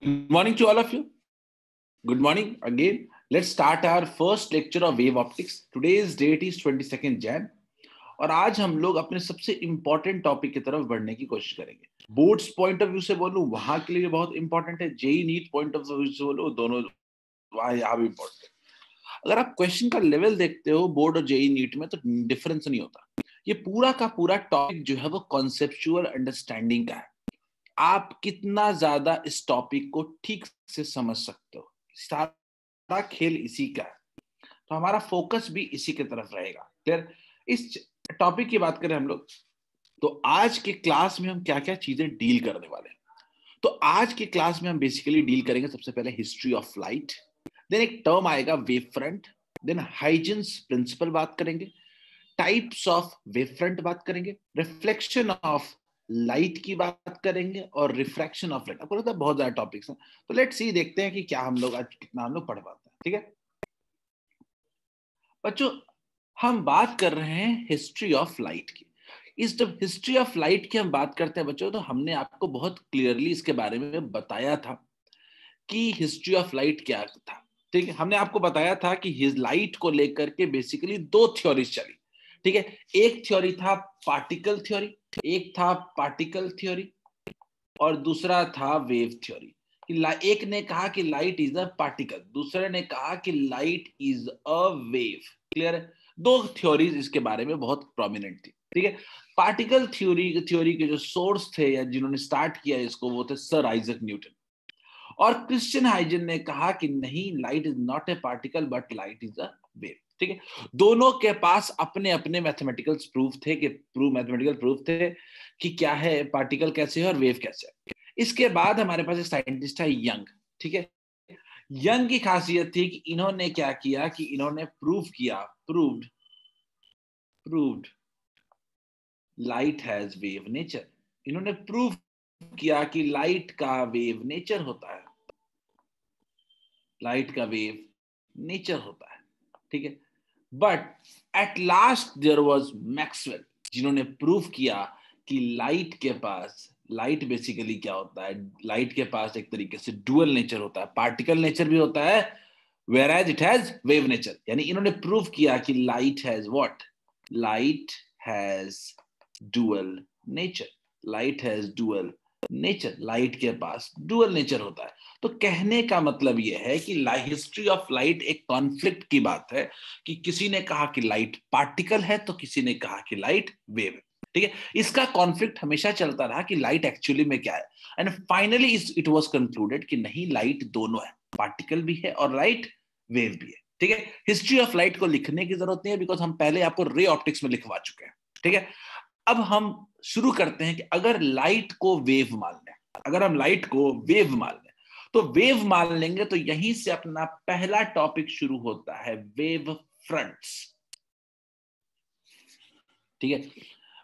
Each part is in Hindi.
Good morning to all of you. Good morning again. Let's start our first lecture of wave optics. Today's date is 22nd Jan. और आज हम लोग अपने सबसे इंपॉर्टेंट टॉपिक की तरफ बढ़ने की कोशिश करेंगे. बोर्ड्स पॉइंट ऑफ व्यू से बोलूं वहां के लिए बहुत इंपॉर्टेंट है. JEE NEET point of view से बोलूं दोनों वहां यहाँ भी इंपॉर्टेंट है. अगर आप क्वेश्चन का लेवल देखते हो बोर्ड और जेई नीट में तो डिफरेंस नहीं होता. ये पूरा का पूरा टॉपिक जो है वो कॉन्सेप्चुअल अंडरस्टैंडिंग का है. आप कितना ज्यादा इस टॉपिक को ठीक से समझ सकते हो, सारा खेल इसी का है. तो हमारा फोकस भी इसी की तरफ रहेगा. क्लियर? इस टॉपिक की बात करें हम लोग तो आज के क्लास में हम क्या क्या चीजें डील करने वाले हैं. तो आज के क्लास में हम बेसिकली डील करेंगे सबसे पहले हिस्ट्री ऑफ लाइट, देन एक टर्म आएगा wave front, then Huygens principle बात करेंगे, टाइप्स ऑफ वेव फ्रंट बात करेंगे, रिफ्लेक्शन ऑफ लाइट की बात करेंगे और रिफ्रैक्शन ऑफ लाइट. आपको लगता है बहुत ज्यादा टॉपिक्स हैं, तो लेट्स सी देखते हैं कि क्या हम लोग आज कितना हम लोग पढ़ पाते हैं. ठीक है बच्चों, हम बात कर रहे हैं हिस्ट्री ऑफ लाइट की. इस जब हिस्ट्री ऑफ लाइट की हम बात करते हैं बच्चों तो हमने आपको बहुत क्लियरली इसके बारे में बताया था कि हिस्ट्री ऑफ लाइट क्या था. ठीक है, हमने आपको बताया था कि हिज लाइट को लेकर के बेसिकली दो थ्योरीज चली. ठीक है, एक थ्योरी था पार्टिकल थ्योरी, एक था पार्टिकल थ्योरी और दूसरा था वेव थ्योरी. एक ने कहा कि लाइट इज अ पार्टिकल, दूसरे ने कहा कि light is a wave. Clear है? दो थ्योरीज इसके बारे में बहुत प्रोमिनेंट थी. ठीक है, पार्टिकल थ्योरी के जो सोर्स थे या जिन्होंने स्टार्ट किया इसको वो थे सर आइजक न्यूटन. और क्रिश्चियन हाइजेन ने कहा कि नहीं, light is not a particle but light is a wave. ठीक है, दोनों के पास अपने अपने मैथमेटिकल प्रूफ थे कि क्या है पार्टिकल कैसे है और वेव कैसे है. इसके बाद हमारे पास एक साइंटिस्ट है यंग. ठीक है, यंग की खासियत थी कि इन्होंने क्या किया कि इन्होंने proved light has wave nature. इन्होंने प्रूव किया कि लाइट का वेव नेचर होता है, लाइट का वेव नेचर होता है. ठीक है, but at last there was Maxwell जिन्होंने प्रूव किया कि लाइट बेसिकली क्या होता है, लाइट के पास एक तरीके से डुअल नेचर होता है, पार्टिकल नेचर भी होता है whereas it has wave nature. यानी इन्होंने प्रूव किया कि light has dual nature. Light के पास डुअल नेचर होता है. तो कहने का मतलब यह है कि हिस्ट्री ऑफ लाइट एक कॉन्फ्लिक्ट की बात है कि किसी ने कहा कि लाइट पार्टिकल है तो किसी ने कहा कि लाइट वेव है. ठीक है, इसका कॉन्फ्लिक्ट हमेशा चलता रहा कि लाइट एक्चुअली में क्या है. And finally it was concluded कि नहीं, लाइट दोनों है, पार्टिकल भी है और लाइट वेव भी है. ठीक है, हिस्ट्री ऑफ लाइट को लिखने की जरूरत नहीं है बिकॉज हम पहले आपको रे ऑप्टिक्स में लिखवा चुके हैं. ठीक है, अब हम शुरू करते हैं कि अगर हम लाइट को वेव मान लें तो वेव मान लेंगे तो यहीं से अपना पहला टॉपिक शुरू होता है, वेव फ्रंट्स. ठीक है,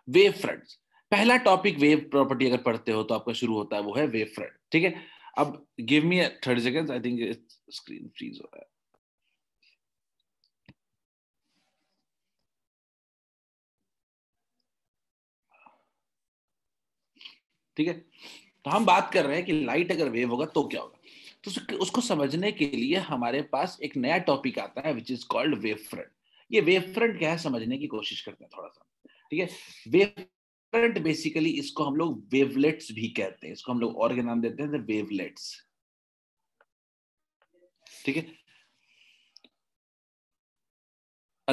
वेव फ्रंट्स पहला टॉपिक. वेव प्रॉपर्टी अगर पढ़ते हो तो आपका शुरू होता है वो है वेव फ्रंट. ठीक है, अब give me 30 seconds, I think screen freeze हो रहा है. ठीक है, तो हम बात कर रहे हैं कि लाइट अगर वेव होगा तो क्या होगा. तो उसको समझने के लिए हमारे पास एक नया टॉपिक आता है which is called wave front. ये वेव फ्रंट क्या है समझने की कोशिश करते हैं थोड़ा सा. ठीक है, वेव फ्रंट बेसिकली इसको हम लोग वेवलेट्स भी कहते हैं, इसको हम लोग और क्या नाम देते हैं, वेवलेट्स. ठीक है,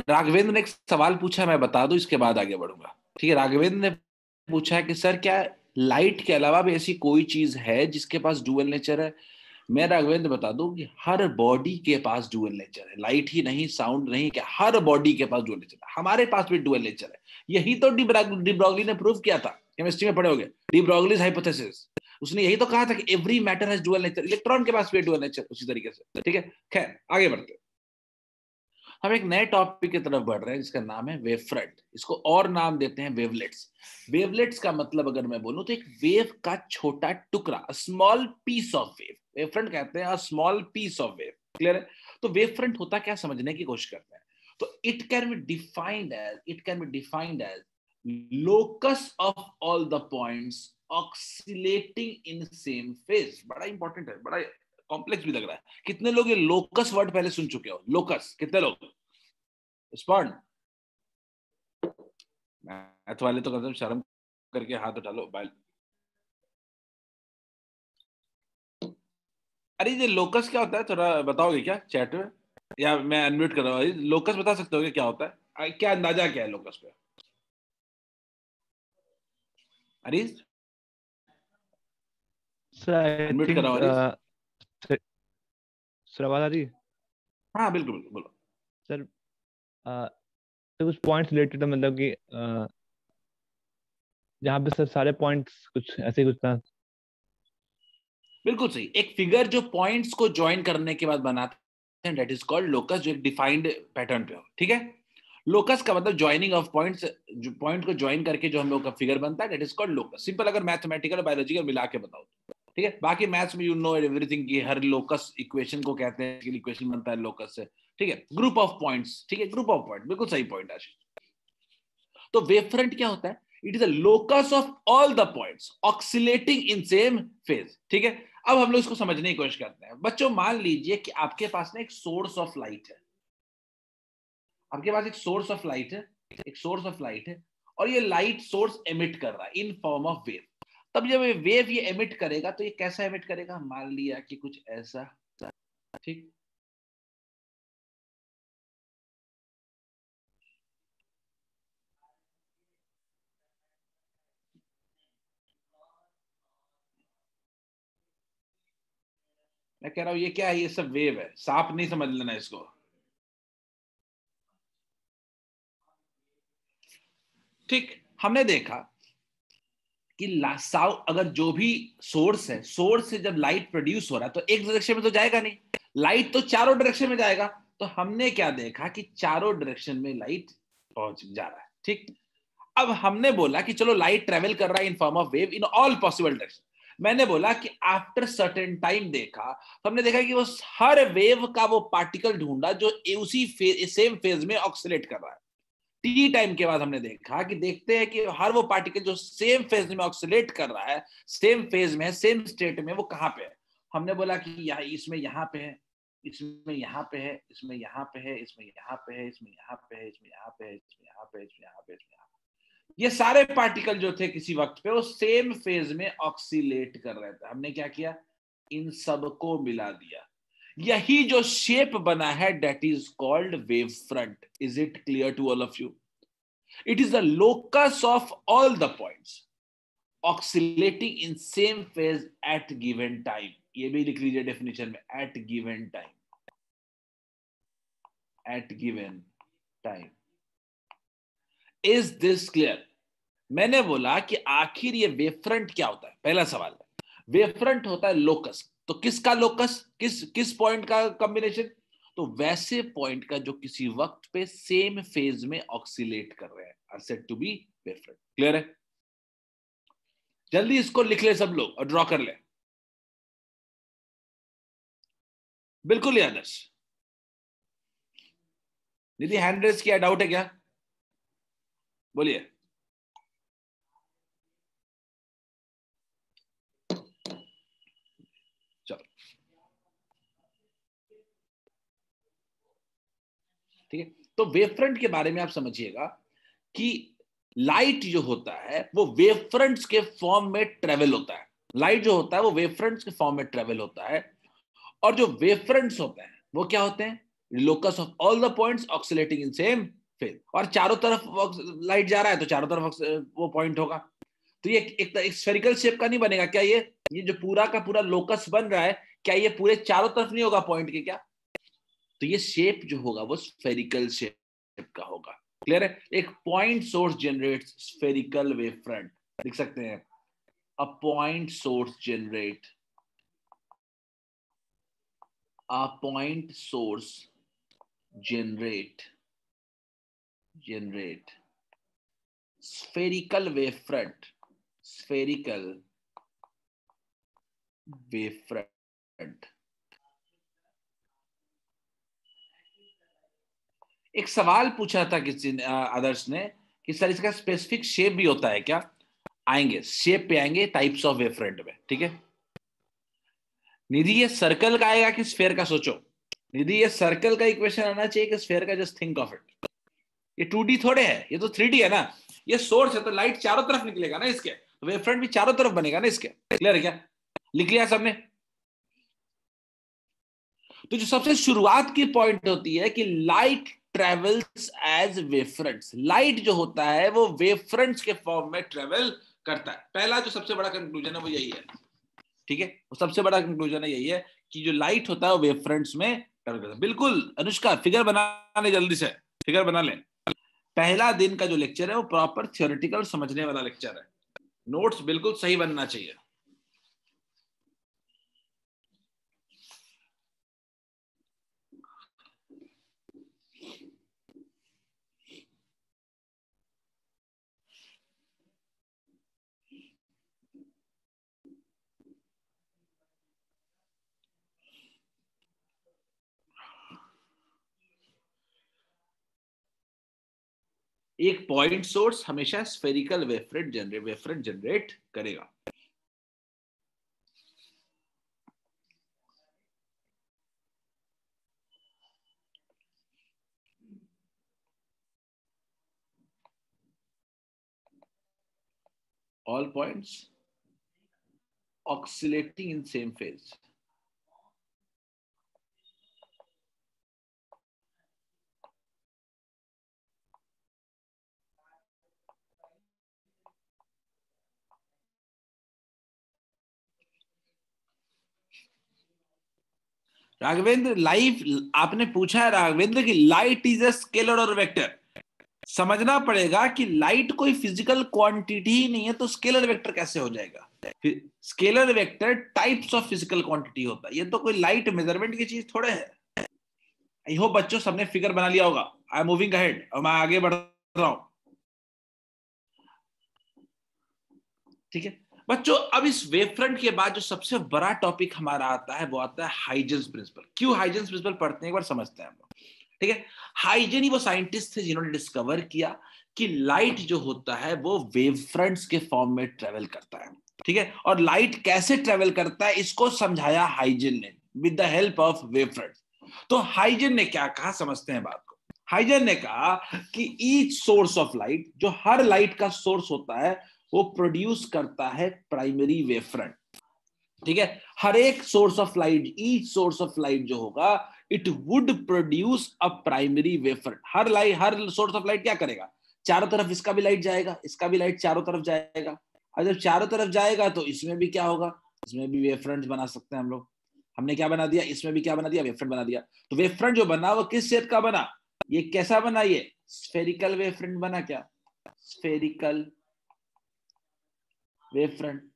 राघवेंद्र ने एक सवाल पूछा, मैं बता दूं इसके बाद आगे बढ़ूंगा. ठीक है, राघवेंद्र ने पूछा है कि सर क्या लाइट के अलावा भी ऐसी कोई चीज है जिसके पास डुअल नेचर है. मैं राघवेंद्र बता दूं कि हर बॉडी के पास डुअल नेचर है. लाइट ही नहीं, साउंड नहीं, क्या हर बॉडी के पास डुअल नेचर है. हमारे पास भी डुअल नेचर है. यही तो डी ब्रॉगली ने प्रूव किया था, केमिस्ट्री में पढ़े होंगे, डी ब्रॉगलीज हाइपोथेसिस. उसने यही तो कहा था कि every matter has dual nature. Electron के पास भी डुअल नेचर उसी तरीके से. ठीक है, खैर आगे बढ़ते हैं. हम एक नए टॉपिक की तरफ बढ़ रहे हैं जिसका नाम है वेव फ्रंट. इसको और नाम देते हैं वेवलेट्स. वेवलेट्स का मतलब अगर मैं बोलूं तो एक वेव का छोटा टुकड़ा, small piece of wave. Wave front कहते हैं small piece of wave. Clear है? तो वेव फ्रंट होता क्या समझने की कोशिश करते हैं. तो it can be defined as locus of all the points oscillating in same phase. बड़ा इंपॉर्टेंट है, बड़ा कॉम्प्लेक्स भी लग रहा है। कितने लोग ये लोकस वर्ड पहले सुन चुके हो? लोकस कितने लोग? रिस्पॉन्ड। मैथ वाले तो कदम शर्म करके हाथ उठा लो। बाय। अरे ये लोकस क्या होता है, थोड़ा बताओगे क्या चैट में, या मैं अनम्यूट कर रहा हूँ? लोकस बता सकते हो क्या होता है? क्या अंदाजा क्या है लोकस पे? अरीज सर आई अनम्यूट कर रहा थिंक हूँ अरीज। सर आवाज आ रही है? हाँ बिल्कुल बिल्कुल, बोलो। सर तो कुछ पॉइंट्स रिलेटेड है, मतलब कि जहाँ पे सर सारे पॉइंट्स कुछ ऐसे कुछ था। बिल्कुल सही। एक फिगर जो पॉइंट्स को ज्वाइन करने के बाद बनाते हैं, दैट इज कॉल्ड लोकस, जो एक डिफाइंड पैटर्न पे हो। ठीक है, लोकस का मतलब ज्वाइनिंग ऑफ पॉइंट्स, जो पॉइंट को ज्वाइन करके जो हम लोग का फिगर बनता है, that is called locus. Simple अगर मैथमेटिकल और बायोलॉजिकल मिला के बताओ। ठीक है, बाकी मैथ्स में यू नो एवरीथिंग की हर लोकस इक्वेशन को कहते हैं, इक्वेशन बनता है लोकस से। ठीक है, ग्रुप ऑफ पॉइंट्स। ठीक है, ग्रुप ऑफ पॉइंट, बिल्कुल सही पॉइंट आशीष। तो वेव फ्रंट क्या होता है? It is a locus of all the points oscillating in same phase. ठीक है, अब हम लोग इसको समझने की कोशिश करते हैं। बच्चों मान लीजिए कि आपके पास ना एक सोर्स ऑफ लाइट है, आपके पास एक सोर्स ऑफ लाइट है, एक सोर्स ऑफ लाइट है, और ये लाइट सोर्स एमिट कर रहा है इन फॉर्म ऑफ वेव। तब जब ये वेव ये एमिट करेगा तो ये कैसा एमिट करेगा? मान लिया कि कुछ ऐसा। ठीक, मैं कह रहा हूं ये क्या है? ये सब वेव है, सांप नहीं समझ लेना इसको। ठीक, हमने देखा कि अगर जो भी सोर्स है, सोर्स से जब लाइट प्रोड्यूस हो रहा है तो एक डायरेक्शन में तो जाएगा नहीं, लाइट तो चारों डायरेक्शन में जाएगा। तो हमने क्या देखा कि चारों डायरेक्शन में लाइट पहुंच जा रहा है। ठीक, अब हमने बोला कि चलो लाइट ट्रेवल कर रहा है in form of wave in all possible direction. मैंने बोला कि आफ्टर सर्टेन टाइम देखा तो हमने देखा कि वो हर वेव का वो पार्टिकल ढूंढा जो उसी सेम फेज में ऑक्सीलेट कर रहा है। टी टाइम के बाद हमने देखा कि देखते हैं कि हर वो पार्टिकल जो सेम फेज में ऑक्सीलेट कर रहा है, सेम फेज में, सेम स्टेट में, वो कहां पे है? हमने बोला कि इसमें यहां पे है, इसमें यहां पे है, इसमें यहां पे है, इसमें यहां पे है, इसमें यहां पे है, इसमें यहां पे है, इसमें यहां पे है, इसमें यहां पे है, इसमें यहां पे। ये सारे पार्टिकल जो थे किसी वक्त पे वो सेम फेज में ऑक्सीलेट कर रहे थे। हमने क्या किया? इन सबको मिला दिया। यही जो शेप बना है that is called wave front. Is it clear to all of you? It is the locus of all the points oscillating in same phase at given time. ये भी लिख लीजिए डेफिनेशन में, at given time, at given time. Is this clear? मैंने बोला कि आखिर ये वेव फ्रंट क्या होता है? पहला सवाल है, वेव फ्रंट होता है लोकस। तो किसका लोकस? किस किस पॉइंट का कॉम्बिनेशन? तो वैसे पॉइंट का जो किसी वक्त पे सेम फेज में ऑक्सीलेट कर रहे हैं are said to be wave front. Clear है? जल्दी इसको लिख ले सब लोग और ड्रॉ कर ले। बिल्कुल ही आदर्श। निधि हैंड रेस किया, डाउट है क्या? बोलिए। चलो ठीक है, तो वेव फ्रंट के बारे में आप समझिएगा कि लाइट जो होता है वो वेव फ्रंट्स के फॉर्म में ट्रेवल होता है। लाइट जो होता है वो वेव फ्रंट्स के फॉर्म में ट्रेवल होता है। और जो वेव फ्रंट्स होते हैं वो क्या होते हैं? Locus of all the points oscillating in same phase. और चारों तरफ लाइट जा रहा है तो चारों तरफ वो पॉइंट होगा। तो ये एक स्फेरिकल शेप का नहीं बनेगा क्या? ये जो पूरा का पूरा लोकस बन रहा है, क्या ये पूरे चारों तरफ नहीं होगा पॉइंट के क्या? तो ये शेप जो होगा वो स्फेरिकल शेप का होगा। क्लियर है? एक point source generates spherical wave front. लिख सकते हैं, a point source generate, a point source generate spherical wavefront, spherical wavefront। एक सवाल पूछा था किसी आदर्श ने किस तरह इसका स्पेसिफिक शेप भी होता है क्या? आएंगे, शेप पे आएंगे, टाइप्स ऑफ वेव फ्रंट में, ठीक है। निधि ये सर्कल का आएगा कि स्फेयर का? सोचो निधि, ये सर्कल का इक्वेशन आना चाहिए कि स्फेयर का? Just think of it. ये 2D थोड़े है, ये तो 3D है ना। ये सोर्स है तो लाइट चारों तरफ निकलेगा ना इसके, तो वेव फ्रंट भी चारों तरफ बनेगा ना इसके। क्लियर है क्या? लिख लिया सबने? तो जो सबसे शुरुआत की पॉइंट होती है कि light travels as wave fronts. Light जो होता है वो वेव फ्रंट्स के फॉर्म में ट्रेवल करता है। पहला जो सबसे बड़ा कंक्लूजन है वो यही है, ठीक है। वो सबसे बड़ा कंक्लूजन है यही है कि जो लाइट होता है वो वेव फ्रंट्स में ट्रेवल करता है। बिल्कुल अनुष्का, फिगर बनाने जल्दी से, फिगर बना ले। पहला दिन का जो लेक्चर है वो प्रॉपर थियोरेटिकल समझने वाला लेक्चर है। नोट्स बिल्कुल सही बनना चाहिए। एक पॉइंट सोर्स हमेशा स्फेरिकल वेवफ्रंट जनरेट करेगा। All points oscillating in same phase. Raghavendra live आपने पूछा है राघवेंद्र कि लाइट इज अ स्केलर और वेक्टर। समझना पड़ेगा कि लाइट कोई फिजिकल क्वांटिटी ही नहीं है, तो स्केलर वेक्टर कैसे हो जाएगा? Scalar vector types of physical quantity होता है, ये तो कोई लाइट मेजरमेंट की चीज थोड़े है। आई होप बच्चों सबने फिगर बना लिया होगा। आई एम मूविंग अहेड और मैं आगे बढ़ रहा हूं, ठीक है बच्चों। अब इस वेव फ्रंट के बाद जो सबसे बड़ा टॉपिक हमारा आता है वो आता है हाइजेंस प्रिंसिपल। क्यों हाइजेंस प्रिंसिपल पढ़ते हैं एक बार समझते हैं हम लोग, ठीक है। हाइजन ही वो साइंटिस्ट थे जिन्होंने डिस्कवर किया कि लाइट जो होता है वो वेव फ्रंट्स के फॉर्म में ट्रेवल करता है, ठीक है। और लाइट कैसे ट्रेवल करता है इसको समझाया हाइजन ने with the help of wave fronts. तो हाइजन ने क्या कहा, समझते हैं बात को। हाइजन ने कहा कि ईच सोर्स ऑफ लाइट, जो हर लाइट का सोर्स होता है, वो प्रोड्यूस करता है प्राइमरी वेव फ्रंट, ठीक है। हर एक source of light, each source of light जो होगा, it would produce a primary wave front. Her source of light क्या करेगा? चारों तरफ इसका भी लाइट जाएगा, इसका भी लाइट चारों तरफ जाएगा। और जब चारों तरफ जाएगा तो इसमें भी क्या होगा? इसमें भी वेव फ्रंट बना सकते हैं हम लोग। हमने क्या बना दिया? इसमें भी क्या बना दिया? वेव फ्रंट बना दिया। तो वेव फ्रंट जो बना वो किस शेप का बना? ये कैसा बना? ये स्फेरिकल वेव फ्रंट बना। क्या? Spherical wave front.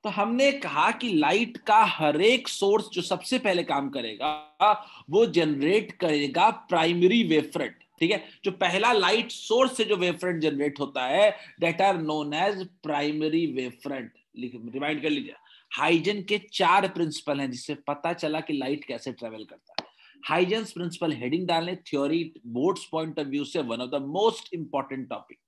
तो हमने कहा कि लाइट का हर एक सोर्स जो सबसे पहले काम करेगा वो जनरेट करेगा प्राइमरी वेव फ्रंट, ठीक है। जो पहला लाइट सोर्स से जो वेव फ्रंट जनरेट होता है that are known as primary wave front. Remind कर लीजिए, हाइजन के 4 प्रिंसिपल हैं जिससे पता चला कि लाइट कैसे ट्रेवल करता है। हाइजन्स प्रिंसिपल हेडिंग डालने, theory boards point of view से one of the most important topic.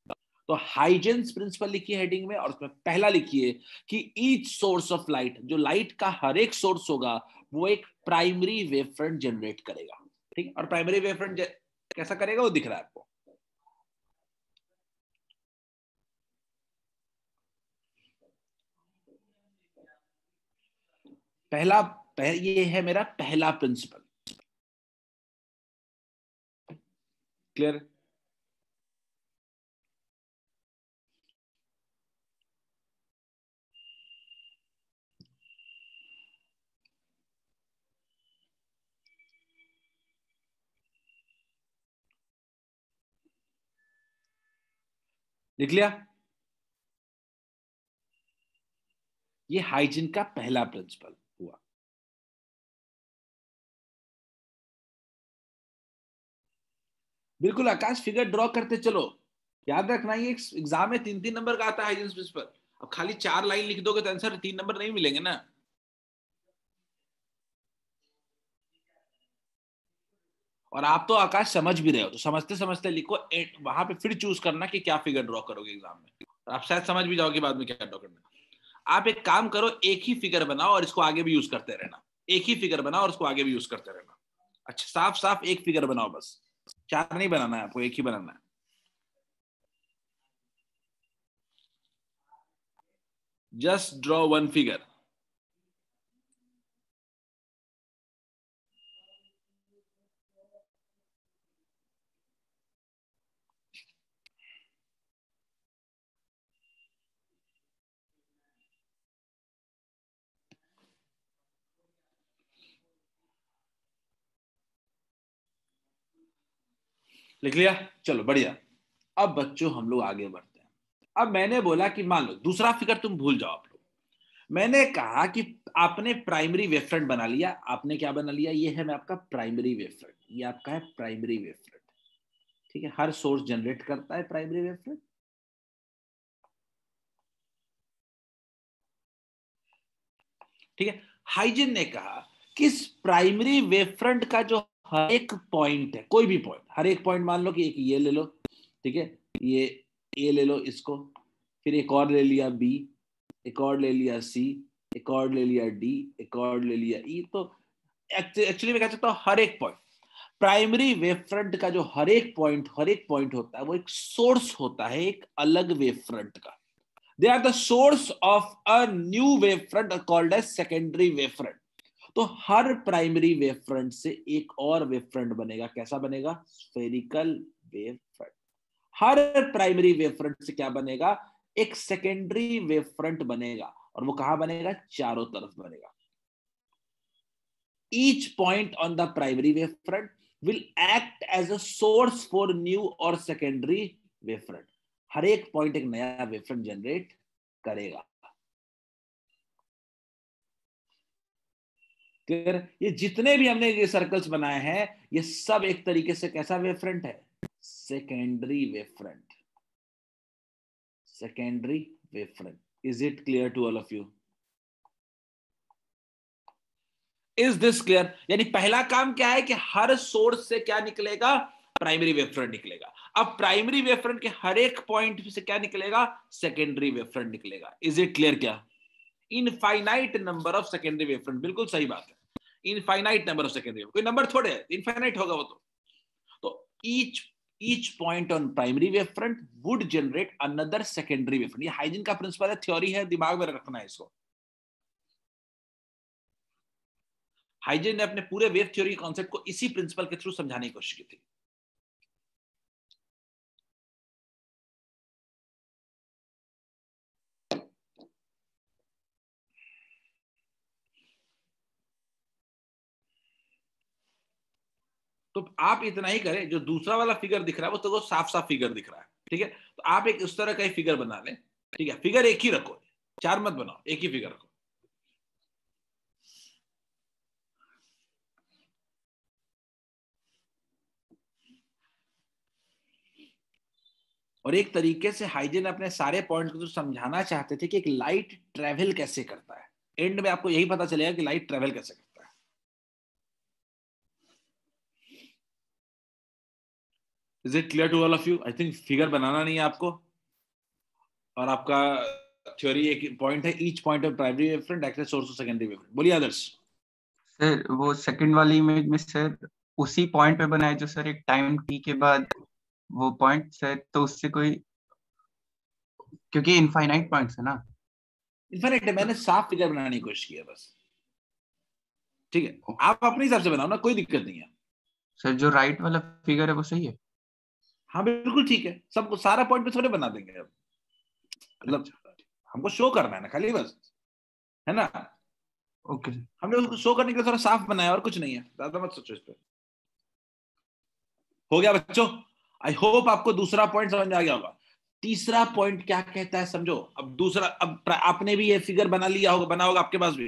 तो हाइजेंस प्रिंसिपल लिखिए हेडिंग में, और उसमें पहला लिखिए कि ईच सोर्स ऑफ लाइट, जो लाइट का हर एक सोर्स होगा वो एक प्राइमरी वेव फ्रंट जनरेट करेगा, ठीक है। और प्राइमरी वेव फ्रंट कैसा करेगा वो दिख रहा है आपको। ये है मेरा पहला प्रिंसिपल। क्लियर? लिख लिया? ये हाइजीन का पहला प्रिंसिपल हुआ। बिल्कुल आकाश, फिगर ड्रॉ करते चलो। याद रखना ये एग्जाम में 3-3 नंबर का आता है हाइजेंस प्रिंसिपल। अब खाली 4 लाइन लिख दोगे तो आंसर 3 नंबर नहीं मिलेंगे ना। और आप तो आकाश समझ भी रहे हो, तो समझते समझते लिखो, वहां पे फिर चूज करना कि क्या फिगर ड्रॉ करोगे एग्जाम में। आप शायद समझ भी जाओगे बाद में क्या ड्रॉ करना। आप एक काम करो, एक ही फिगर बनाओ और इसको आगे भी यूज करते रहना। एक ही फिगर बनाओ और उसको आगे भी यूज करते रहना। अच्छा, साफ साफ एक फिगर बनाओ बस, 4 नहीं बनाना है आपको, एक ही बनाना है। Just draw one figure. लिख लिया? चलो बढ़िया। अब बच्चों हम लोग आगे बढ़ते हैं। अब मैंने बोला कि मान लो दूसरा फिगर तुम भूल जाओ आप लोग। मैंने कहा कि आपने प्राइमरी वेव फ्रंट बना लिया। आपने क्या बना लिया? ये है मैं आपका प्राइमरी वेव फ्रंट, ये आपका है प्राइमरी वेव फ्रंट। ठीक है, हर सोर्स जनरेट करता है प्राइमरी वेव फ्रंट। ठीक है, हाइजन ने कहा कि इस प्राइमरी वेव फ्रंट का जो हर एक पॉइंट है, कोई भी पॉइंट, हर एक पॉइंट मान लो कि एक ये ले लो, ठीक है, ये ए ले लो इसको, फिर एक और ले लिया बी, एक और ले लिया सी, एक और ले लिया डी, एक और ले लिया ई। तो एक्चुअली मैं कह सकता हूं हर एक पॉइंट, प्राइमरी वेव फ्रंट का जो हर एक पॉइंट होता है वो एक सोर्स होता है एक अलग वेव फ्रंट का। They are the source of a new wavefront called as secondary wavefront. तो हर प्राइमरी वेवफ्रंट से एक और वेवफ्रंट बनेगा। कैसा बनेगा? Spherical wavefront. हर प्राइमरी वेवफ्रंट से क्या बनेगा? एक सेकेंडरी वेवफ्रंट बनेगा। और वो कहां बनेगा? चारों तरफ बनेगा। Each point on the primary wavefront will act as a source for new or secondary wavefront. हर एक पॉइंट एक नया वेवफ्रंट जनरेट करेगा। ये जितने भी हमने ये सर्कल्स बनाए हैं, ये सब एक तरीके से कैसा वेवफ्रंट है? Secondary wavefront. Secondary wavefront. Is it clear to all of you? Is this clear? यानी पहला काम क्या है कि हर सोर्स से क्या निकलेगा? प्राइमरी वेवफ्रंट निकलेगा। अब प्राइमरी वेवफ्रंट के हर एक पॉइंट से क्या निकलेगा? सेकेंडरी वेवफ्रंट निकलेगा। Is it clear? क्या infinite number of secondary wavefront, बिल्कुल सही बात है, इनफाइनाइट नंबर ऑफ सेकेंडरी, कोई नंबर थोड़े है, इनफाइनाइट होगा वो तो each point on primary wavefront would generate another secondary wavefront। ये हाइजन का प्रिंसिपल है, थ्योरी है, दिमाग में रखना है इसको। हाइजन ने अपने पूरे वेव थ्योरी कॉन्सेप्ट को इसी प्रिंसिपल के थ्रू समझाने की कोशिश की थी। तो आप इतना ही करें, जो दूसरा वाला फिगर दिख रहा है वो तो साफ साफ फिगर दिख रहा है। ठीक है, तो आप एक उस तरह का ही फिगर बना लें। ठीक है, फिगर एक ही रखो, 4 मत बनाओ, एक ही फिगर रखो। और एक तरीके से हाइजन अपने सारे पॉइंट को समझाना चाहते थे कि एक लाइट ट्रेवल कैसे करता है। एंड में आपको यही पता चलेगा कि लाइट ट्रेवल कैसे करता है। Is it clear to all of you? I think figure बनाना नहीं है आपको, और आपका थ्योरी एक पॉइंट है, each point of primary wavefront act as source of secondary wavefront. बोलिए आदर्श। सर वो सेकंड वाली इमेज में सर उसी पॉइंट पे बनाए जो सर एक टाइम टी के बाद वो पॉइंट सर, तो उससे कोई, क्योंकि इनफाइनाइट पॉइंट्स है ना। इनफैक्ट मैंने साफ फिगर बनाने की कोशिश की है बस। ठीक है, आप अपने हिसाब से बनाओ ना, कोई दिक्कत नहीं है। सर जो राइट वाला फिगर है वो सही है? हाँ बिल्कुल ठीक है, सब सारा पॉइंट पे थोड़े बना देंगे अब, मतलब हमको शो करना है ना खाली बस, है ना। ओके, हमने उसको शो करने के लिए थोड़ा साफ बनाया और कुछ नहीं है, ज्यादा मत सोचो इस पे। हो गया बच्चों? आई होप आपको दूसरा पॉइंट समझ आ गया होगा। तीसरा पॉइंट क्या कहता है समझो। अब दूसरा, अब आपने भी ये फिगर बना लिया होगा, बना होगा आपके पास भी।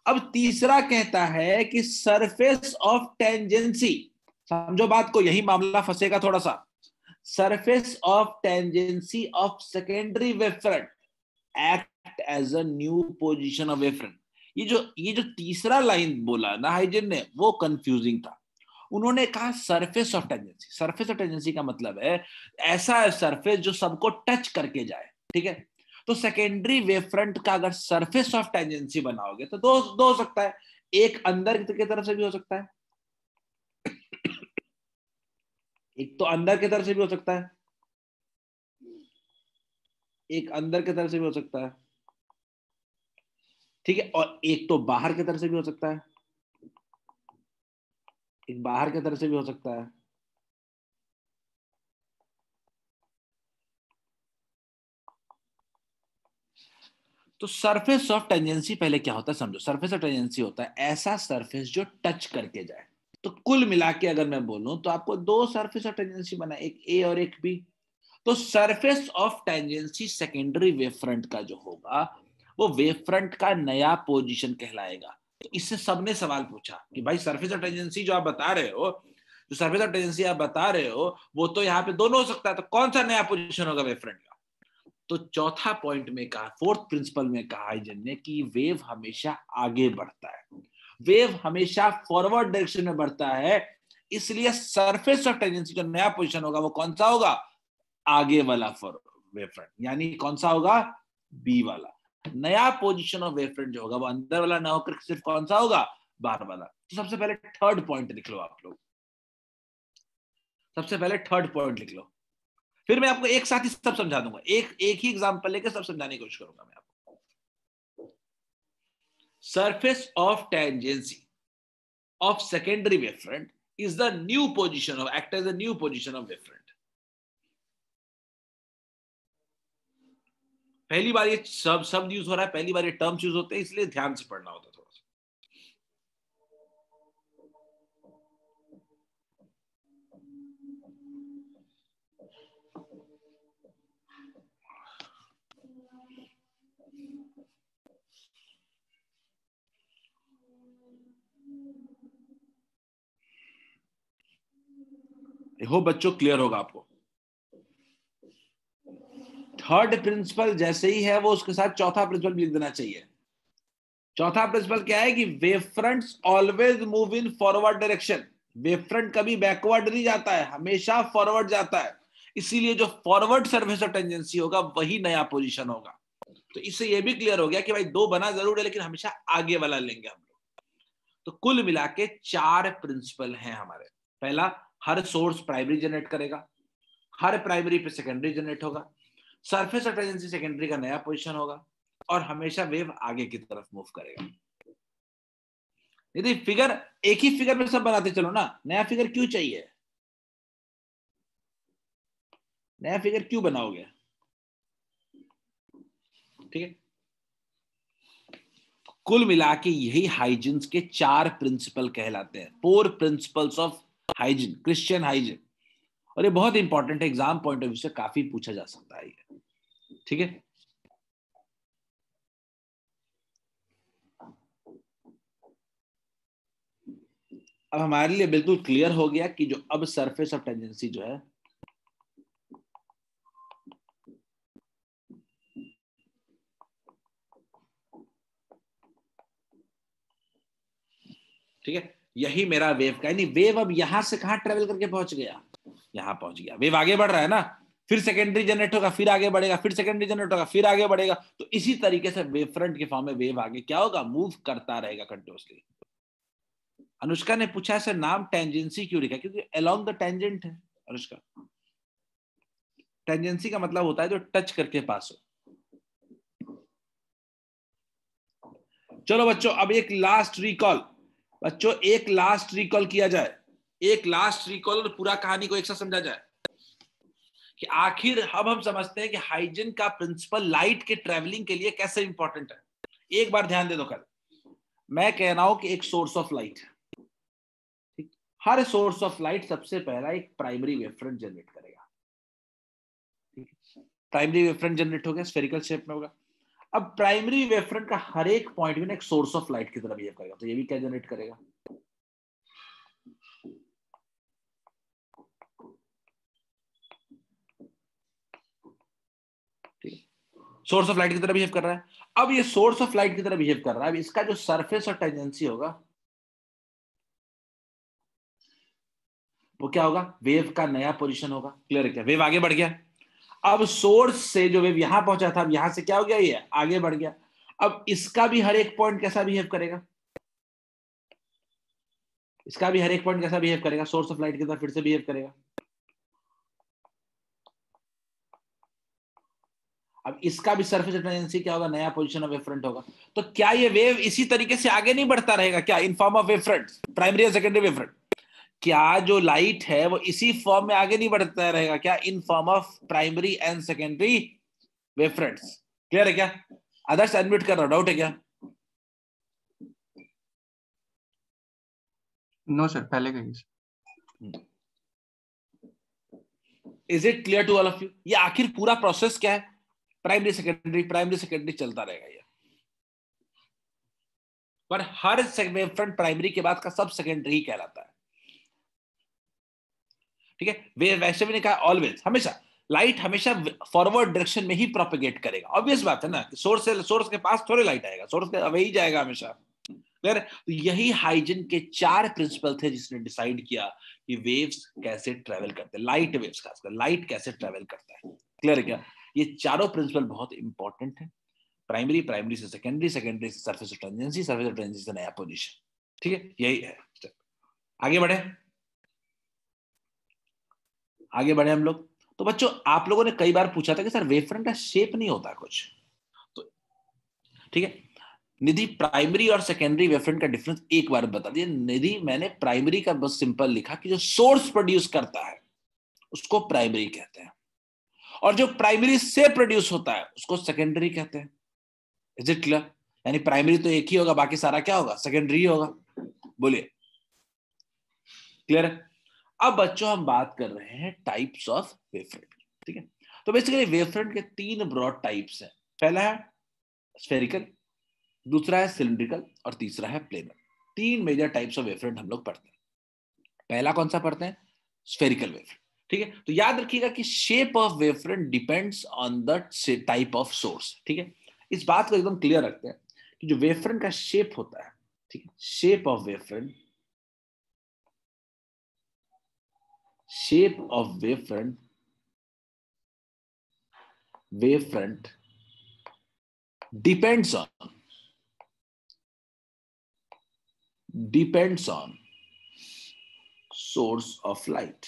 अब तीसरा कहता है कि सरफेस ऑफ टेंजेंसी, समझो बात को, यही मामला फंसेगा थोड़ा सा। Surface of tangency of secondary wavefront act as a new position of wavefront. ये जो तीसरा लाइन बोला ना हाइजन ने, वो कंफ्यूजिंग था। उन्होंने कहा surface of tangency. Surface of tangency का मतलब है ऐसा सरफेस जो सबको टच करके जाए, ठीक है। तो सेकेंडरी वेव फ्रंट का अगर सरफेस ऑफ टेंजेंसी बनाओगे तो दो हो सकता है, एक अंदर की तरफ से भी हो सकता है, एक तो अंदर की तरफ से भी हो सकता है, एक अंदर की तरफ से भी हो सकता है, ठीक है, और एक तो बाहर की तरफ से भी हो सकता है, एक बाहर की तरफ से भी हो सकता है। तो सरफेस ऑफ टेंजेंसी पहले क्या होता है समझो। सरफेस ऑफ टेंजेंसी होता है ऐसा सरफेस जो टच करके जाए। तो कुल मिला के अगर मैं बोलूं तो आपको दो सरफेस ऑफ टेंजेंसी बना, एक ए और एक बी। तो surface of tangency secondary wave front का जो होगा वो वेव फ्रंट का नया पोजीशन कहलाएगा। तो इससे सबने सवाल पूछा कि भाई सरफेस ऑफ टेंजेंसी जो आप बता रहे हो, जो सरफेस ऑफ टेंजेंसी आप बता रहे हो वो तो यहाँ पे दोनों हो सकता है, तो कौन सा नया पोजीशन होगा वेव फ्रंट का? तो चौथा पॉइंट में कहा, फोर्थ प्रिंसिपल में कहा हाइजन ने कि वेव हमेशा आगे बढ़ता है, वेव हमेशा फॉरवर्ड डायरेक्शन में बढ़ता है, इसलिए सरफेस ऑफ टेंजेंसी जो नया पोजीशन होगा वो कौन सा होगा? आगे वाला वेव फ्रंट, यानी कौन सा होगा? बी वाला। नया पोजीशन ऑफ वेव फ्रंट जो होगा वो अंदर वाला ना होकर सिर्फ कौन सा होगा? बाहर वाला। तो सबसे पहले थर्ड पॉइंट लिख लो आप लोग, सबसे पहले थर्ड पॉइंट लिख लो, फिर मैं आपको एक साथ ही सब समझा दूंगा, एक ही एग्जांपल लेकर सब समझाने की कोशिश करूंगा मैं आपको। Surface of tangency of secondary wave front is the new position of act as a new position of wave front। पहली बार ये शब्द यूज हो रहा है, पहली बार ये टर्म्स यूज होते हैं, इसलिए ध्यान से पढ़ना होता है थोड़ा सा। हो बच्चों क्लियर होगा आपको। थर्ड प्रिंसिपल जैसे ही है वो उसके साथ चौथा प्रिंसिपल भी लिख देना चाहिए। चौथा प्रिंसिपल क्या है कि wave fronts always move in forward direction. Wave front कभी बैकवर्ड नहीं जाता है, हमेशा फॉरवर्ड जाता है, इसीलिए जो फॉरवर्ड सरफेस ऑफ टेंजेंसी होगा वही नया पोजीशन होगा। तो इससे ये भी क्लियर हो गया कि भाई दो बना जरूर है लेकिन हमेशा आगे वाला लेंगे हम लोग। तो कुल मिला के 4 प्रिंसिपल हैं हमारे। पहला, हर सोर्स प्राइमरी जनरेट करेगा, हर प्राइमरी पे सेकेंडरी जनरेट होगा, सरफेस ऑफ टेंजेंसी सेकेंडरी का नया पोजीशन होगा, और हमेशा वेव आगे की तरफ मूव करेगा। यदि फिगर एक ही फिगर में सब बनाते चलो ना, नया फिगर क्यों चाहिए? नया फिगर क्यों बनाओगे? ठीक है, कुल मिला के यही हाइजीन्स के 4 प्रिंसिपल कहलाते हैं, 4 principles of hygiene, Christian hygiene. और ये बहुत इंपॉर्टेंट है, एग्जाम पॉइंट ऑफ व्यू से काफी पूछा जा सकता है ये, ठीक है। अब हमारे लिए बिल्कुल क्लियर हो गया कि जो अब सरफेस ऑफ टेंजेंसी जो है ठीक है, यही मेरा वेव का, यानी वेव अब यहां से कहां ट्रेवल करके पहुंच गया? यहां पहुंच गया। वेव आगे बढ़ रहा है ना, फिर सेकेंडरी जनरेट होगा, फिर आगे बढ़ेगा, फिर सेकेंडरी जनरेट होगा, फिर आगे बढ़ेगा। तो इसी तरीके से वेव फ्रंट के फॉर्म में वेव आगे क्या होगा? मूव करता रहेगा कंटिन्यूअसली। अनुष्का ने पूछा है सर नाम टेंजेंसी क्यों लिखा? क्योंकि अलोंग द टेंजेंट है अनुष्का। टेंजेंसी का मतलब होता है जो टच करके पास हो। चलो बच्चों, अब एक लास्ट रिकॉल, बच्चों एक लास्ट रिकॉल किया जाए, एक लास्ट रिकॉल, और पूरा कहानी को एक साथ समझा जाए कि आखिर अब हम समझते हैं कि हाइजीन का प्रिंसिपल लाइट के ट्रेवलिंग के लिए कैसे इंपॉर्टेंट है। एक बार ध्यान दे दो, कल मैं कह रहा हूं कि एक सोर्स ऑफ लाइट है, ठीक, हर सोर्स ऑफ लाइट सबसे पहला एक प्राइमरी वेव फ्रंट जनरेट करेगा, ठीक, प्राइमरी वेव फ्रंट जनरेट हो गया, स्फेरिकल शेप में होगा। अब प्राइमरी वेव फ्रंट का हर एक पॉइंट में एक सोर्स ऑफ लाइट की तरह बिहेव करेगा, तो ये भी क्या जनरेट करेगा? ठीक, सोर्स ऑफ लाइट की तरह बिहेव कर रहा है। अब ये सोर्स ऑफ लाइट की तरह बिहेव कर रहा है, अब इसका जो सरफेस और टेंजेंसी होगा वो क्या होगा, वेव का नया पोजीशन होगा। क्लियर है क्या? वेव आगे बढ़ गया, अब सोर्स से जो वेव यहां पहुंचा था, अब यहां से क्या हो गया, ये आगे बढ़ गया। अब इसका भी हर एक पॉइंट कैसा बिहेव करेगा, इसका भी हर एक पॉइंट कैसा बिहेव करेगा, सोर्स ऑफ लाइट की तरफ फिर से बिहेव करेगा। अब इसका भी सरफेस टेंडेंसी क्या होगा, नया पोजीशन ऑफ वेव फ्रंट होगा। तो क्या ये वेव इसी तरीके से आगे नहीं बढ़ता रहेगा क्या, in form of wave front, primary और सेकेंडरी वेव फ्रंट? क्या जो लाइट है वो इसी फॉर्म में आगे नहीं बढ़ता रहेगा क्या, in form of primary and secondary wave fronts? Clear है क्या? अदर्स अनम्यूट कर रहा हूं, डाउट है क्या? नो सर, पहले कहिए। Is it clear to all of you? ये आखिर पूरा प्रोसेस क्या है, प्राइमरी सेकेंडरी चलता रहेगा ये, पर हर वेव फ्रंट प्राइमरी के बाद का सब सेकेंडरी ही कहलाता है। ठीक है, वे वैसे भी नहीं कहा ऑलवेज, हमेशा लाइट हमेशा फॉरवर्ड डायरेक्शन में ही प्रोपेगेट करेगा। ऑब्वियस बात है ना, सोर्स के पास थोड़े लाइट आएगा, सोर्स के अवे ही जाएगा हमेशा। क्लियर? तो यही हाइजन के 4 प्रिंसिपल थे जिसने डिसाइड किया कि वेव्स कैसे ट्रेवल करते हैं, लाइट वेव्स खासकर लाइट कैसे ट्रेवल करता है। क्लियर है क्या? ये चारों प्रिंसिपल बहुत इंपॉर्टेंट है, प्राइमरी से सेकेंडरी से सरफेस ऑफ टेंजेंसी से नया पोजीशन। ठीक है, यही है स्टेप। आगे बढ़े हम लोग। तो बच्चों आप लोगों ने कई बार पूछा था कि सर वेव फ्रंट का शेप नहीं होता कुछ, तो ठीक है निधि, प्राइमरी और सेकेंडरी वेव फ्रंट का डिफरेंस एक बार बता दिया। निधि मैंने प्राइमरी का बस सिंपल लिखा कि जो सोर्स प्रोड्यूस करता है उसको प्राइमरी कहते हैं, और जो प्राइमरी से प्रोड्यूस होता है उसको सेकेंडरी कहते हैं। Is it clear? यानी प्राइमरी तो एक ही होगा, बाकी सारा क्या होगा, सेकेंडरी होगा। बोलिए, क्लियर है? अब बच्चों हम बात कर रहे हैं टाइप्स ऑफ वेव फ्रंट। ठीक है, तो बेसिकली वेव फ्रंट के 3 ब्रॉड टाइप्स हैं। पहला है स्फेरिकल, दूसरा है सिलिंड्रिकल और तीसरा है planar. 3 major types of wave front हम लोग पढ़ते हैं। पहला कौन सा पढ़ते हैं, स्फेरिकल वेव फ्रंट। ठीक है, तो याद रखिएगा कि shape of wave front depends on the type of source. ठीक है, इस बात को एकदम क्लियर रखते हैं कि जो वेव फ्रंट का शेप होता है, ठीक है, shape of wave front wavefront depends on source of light।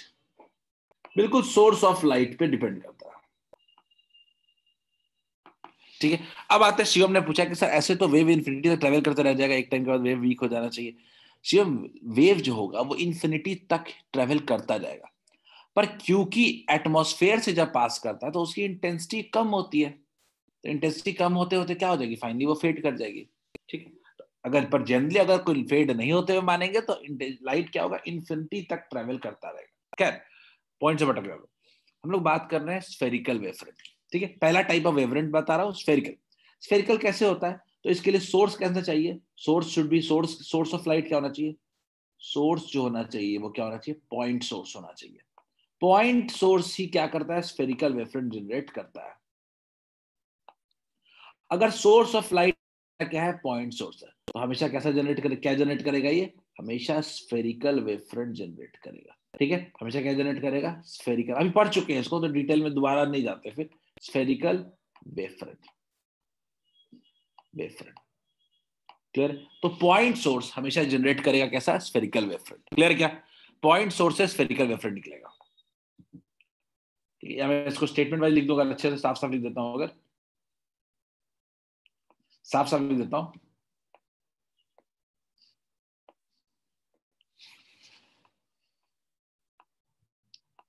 बिल्कुल सोर्स ऑफ लाइट पे डिपेंड करता है। ठीक है, अब आते हैं, शिवम ने पूछा कि सर ऐसे तो वेव इन्फिनिटी तक ट्रेवल करते रह जाएगा, एक टाइम के बाद वेव वीक हो जाना चाहिए। शिवम, वेव जो होगा वो इन्फिनिटी तक ट्रेवल करता जाएगा, पर क्योंकि एटमॉस्फेयर से जब पास करता है तो उसकी इंटेंसिटी कम होती है, तो इंटेंसिटी कम होते होते क्या हो जाएगी, फाइनली वो फेड कर जाएगी। ठीक है, अगर पर जनरली अगर कोई फेड नहीं होते हुए मानेंगे तो लाइट क्या होगा, इन्फिनिटी तक ट्रेवल करता रहेगा। खैर पॉइंट से भटक रहे हो, हम लोग बात कर रहे हैं स्फेरिकल वेवफ्रंट की। ठीक है, पहला टाइप ऑफ वेवफ्रंट बता रहा हूं, स्फेरिकल। स्फेरिकल कैसे होता है, तो इसके लिए सोर्स कैसा चाहिए, source should be source of light क्या होना चाहिए, सोर्स जो होना चाहिए वो क्या होना चाहिए, पॉइंट सोर्स होना चाहिए। पॉइंट सोर्स ही क्या करता है, स्फेरिकल वेवफ्रंट जनरेट करता है। अगर सोर्स ऑफ लाइट क्या है, पॉइंट सोर्स है, तो हमेशा कैसा जनरेट करे, क्या जनरेट करेगा, ये हमेशा स्फेरिकल वेवफ्रंट जनरेट करेगा। ठीक है, हमेशा क्या जनरेट करेगा, स्फेरिकल। अभी पढ़ चुके हैं इसको तो डिटेल में दोबारा नहीं जाते फिर। Spherical wavefront clear? तो पॉइंट सोर्स हमेशा जनरेट करेगा कैसा, स्फेरिकल वेवफ्रंट। क्लियर क्या? पॉइंट सोर्स से स्फेरिकल वेवफ्रंट निकलेगा। ठीक है, मैं इसको स्टेटमेंट वाइज लिख दूंगा, अच्छे से साफ साफ लिख देता हूं, अगर साफ साफ लिख देता हूं।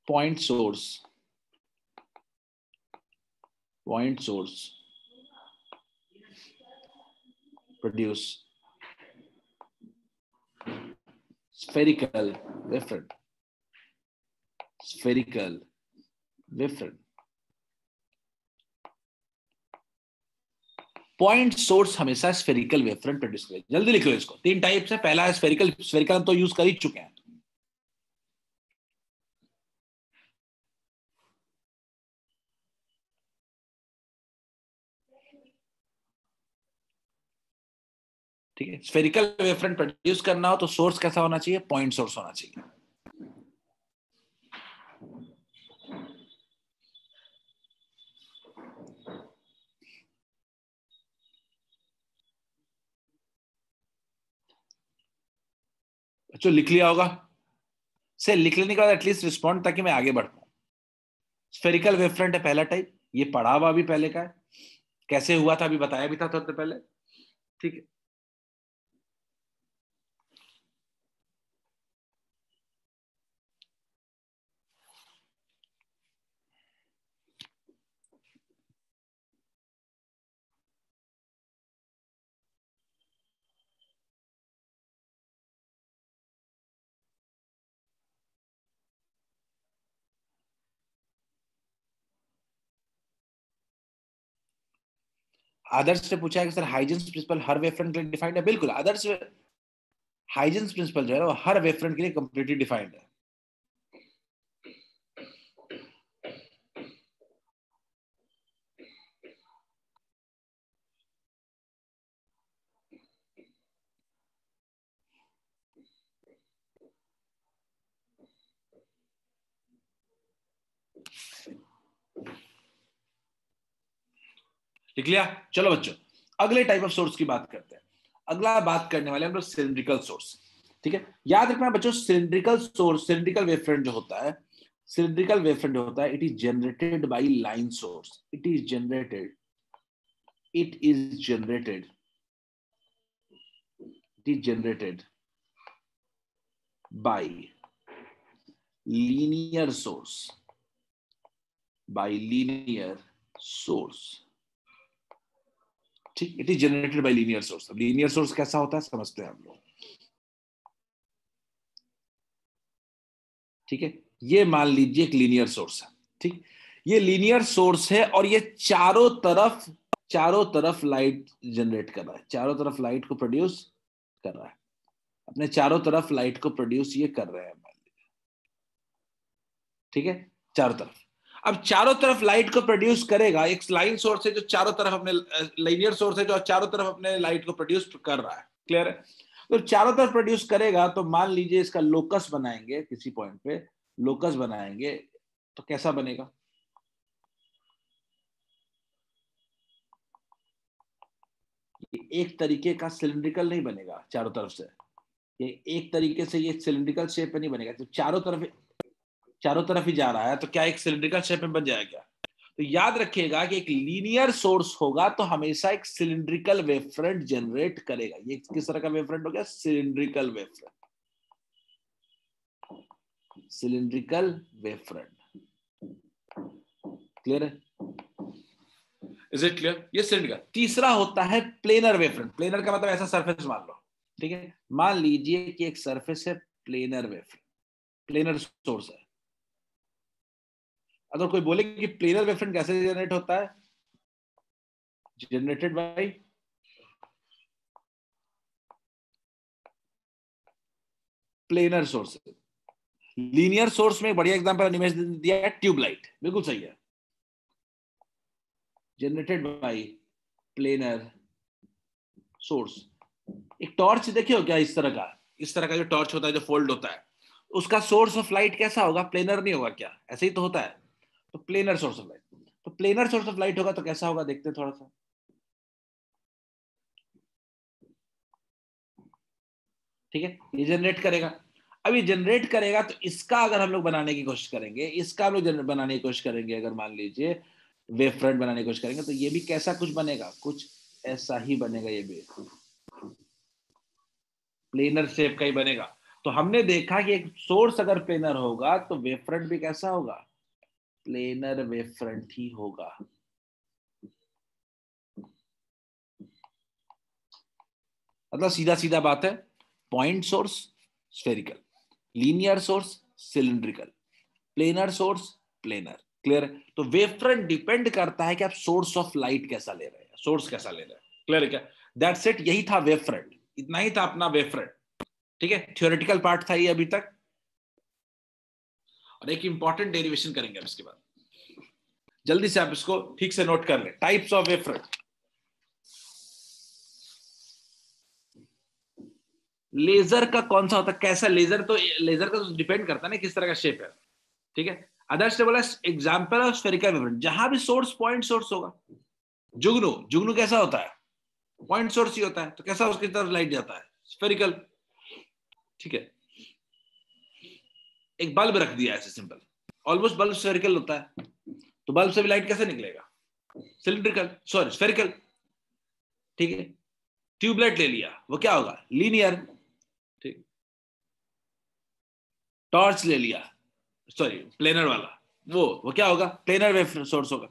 Point source produce spherical wavefront point source हमेशा स्फेरिकल वेवफ्रंट प्रोड्यूस करेगा। जल्दी लिख लो इसको, 3 टाइप्स है। पहला है स्फेरिकल हम तो यूज कर ही चुके हैं। ठीक है, स्फेरिकल वेवफ्रंट प्रोड्यूस करना हो तो सोर्स कैसा होना चाहिए, पॉइंट सोर्स होना चाहिए। बच्चों लिख लिया होगा से, लिख लेने के बाद एटलीस्ट रिस्पॉन्ड, ताकि मैं आगे बढ़ पाऊं। स्फेरिकल वेव फ्रंट है पहला टाइप, ये पढ़ा हुआ भी पहले का है, कैसे हुआ था अभी बताया भी था थोड़ा देर पहले, ठीक है। आदर्श ने पूछा है कि सर हाइजेंस प्रिंसिपल हर वेव फ्रंट के लिए डिफाइंड है। बिल्कुल आदर्श, हाइजेंस प्रिंसिपल जो है वो हर वेव फ्रंट के लिए कंप्लीटली डिफाइंड है। लिख लिया? चलो बच्चों अगले टाइप ऑफ सोर्स की बात करते हैं। अगला बात करने वाले हम लोग सिलिंड्रिकल सोर्स, ठीक है। याद रखना बच्चों, cylindrical source, cylindrical wave front जो होता है, सिलिंड्रिकल वेव फ्रंट जो होता है, it is generated by line source, it is generated by linear source, ठीक। It is generated by linear source. अब लीनियर सोर्स कैसा होता है समझते हैं हम लोग, ठीक है। ये मान लीजिए एक लीनियर सोर्स है, ठीक। ये लीनियर सोर्स है और ये चारों तरफ लाइट जनरेट कर रहा है, चारों तरफ लाइट को प्रोड्यूस कर रहा है, अपने चारों तरफ लाइट को प्रोड्यूस ये कर रहे हैं, मान लीजिए, ठीक है, चारों तरफ। अब चारों तरफ लाइट को प्रोड्यूस करेगा, एक लाइन सोर्स है जो चारों तरफ अपने, लीनियर सोर्स है जो चारों तरफ अपने लाइट को प्रोड्यूस कर रहा है, क्लियर है। तो चारों तरफ प्रोड्यूस करेगा, तो मान लीजिए इसका लोकस बनाएंगे, किसी पॉइंट पे लोकस बनाएंगे, तो कैसा बनेगा? एक तरीके का सिलिंड्रिकल नहीं बनेगा चारों तरफ से, ये एक तरीके से ये सिलिंड्रिकल शेप में नहीं बनेगा। तो चारों तरफ ही जा रहा है, तो क्या एक सिलिंड्रिकल शेप में बन जाएगा? तो याद रखिएगा कि एक लीनियर सोर्स होगा तो हमेशा एक सिलिंड्रिकल वेव फ्रंट जनरेट करेगा। ये किस तरह का वेव फ्रंट हो गया? Cylindrical wave front, cylindrical wave front, clear है? Is it clear? ये सिलिंड्रिकल। तीसरा होता है प्लेनर वेव फ्रंट। प्लेनर का मतलब ऐसा सरफेस मान लो, ठीक है। मान लीजिए कि एक सरफेस है planar wave front, planar source है। अगर कोई बोले कि प्लेनर वेव फ्रंट कैसे जनरेट होता है, generated by planar source. Linear source में एक बढ़िया एग्जांपल निमेश ने दिया है, ट्यूबलाइट, बिल्कुल सही है, जनरेटेड बाय प्लेनर सोर्स। एक टॉर्च देखे हो क्या? इस तरह का जो टॉर्च होता है, जो फोल्ड होता है, उसका सोर्स ऑफ लाइट कैसा होगा? प्लेनर नहीं होगा क्या? ऐसे ही तो होता है। तो प्लेनर सोर्स ऑफ लाइट, तो प्लेनर सोर्स ऑफ लाइट होगा तो कैसा होगा, देखते हैं थोड़ा सा, ठीक है। ये जनरेट करेगा। अब ये जनरेट करेगा तो इसका अगर हम लोग बनाने की कोशिश करेंगे, इसका हम लोग बनाने की कोशिश करेंगे, अगर मान लीजिए वेव फ्रंट बनाने की कोशिश करेंगे, तो ये भी कैसा कुछ बनेगा? कुछ ऐसा ही बनेगा, ये भी प्लेनर शेप का ही बनेगा। तो हमने देखा कि एक सोर्स अगर प्लेनर होगा तो वेव फ्रंट भी कैसा होगा? प्लेनर वेव फ्रंट ही होगा। मतलब सीधा सीधा बात है, point source spherical, linear source cylindrical, planar source planar, clear है। तो वेव फ्रंट डिपेंड करता है कि आप सोर्स ऑफ लाइट कैसा ले रहे हैं, सोर्स कैसा ले रहे हैं, क्लियर है क्या? दैट्स इट, यही था वेव फ्रंट, इतना ही था अपना वेव फ्रंट, ठीक है। थ्योरेटिकल पार्ट था ये अभी तक, और एक इंपॉर्टेंट डेरिवेशन करेंगे अब इसके बाद। जल्दी से आप इसको ठीक से नोट कर ले। Types of wave front, laser का कौन सा होता है, कैसा लेजर? तो लेजर का तो डिपेंड करता है ना किस तरह का शेप है, ठीक है। आदर्श ने बोला example of spherical wave front, जहां भी सोर्स पॉइंट सोर्स होगा। जुगनू कैसा होता है? पॉइंट सोर्स ही होता है, तो कैसा उसकी तरफ लाइट जाता है? स्फेरिकल, ठीक है। एक बल्ब रख दिया ऐसे सिंपल, ऑलमोस्ट बल्ब स्फेरिकल होता है, तो बल्ब से भी लाइट कैसे निकलेगा? सिलिंड्रिकल, सॉरी स्फेरिकल, ठीक है। ट्यूबलाइट ले लिया, वो क्या होगा? लीनियर, ठीक। टॉर्च ले लिया, सॉरी प्लेनर वाला, वो क्या होगा? प्लेनर वेव सोर्स होगा।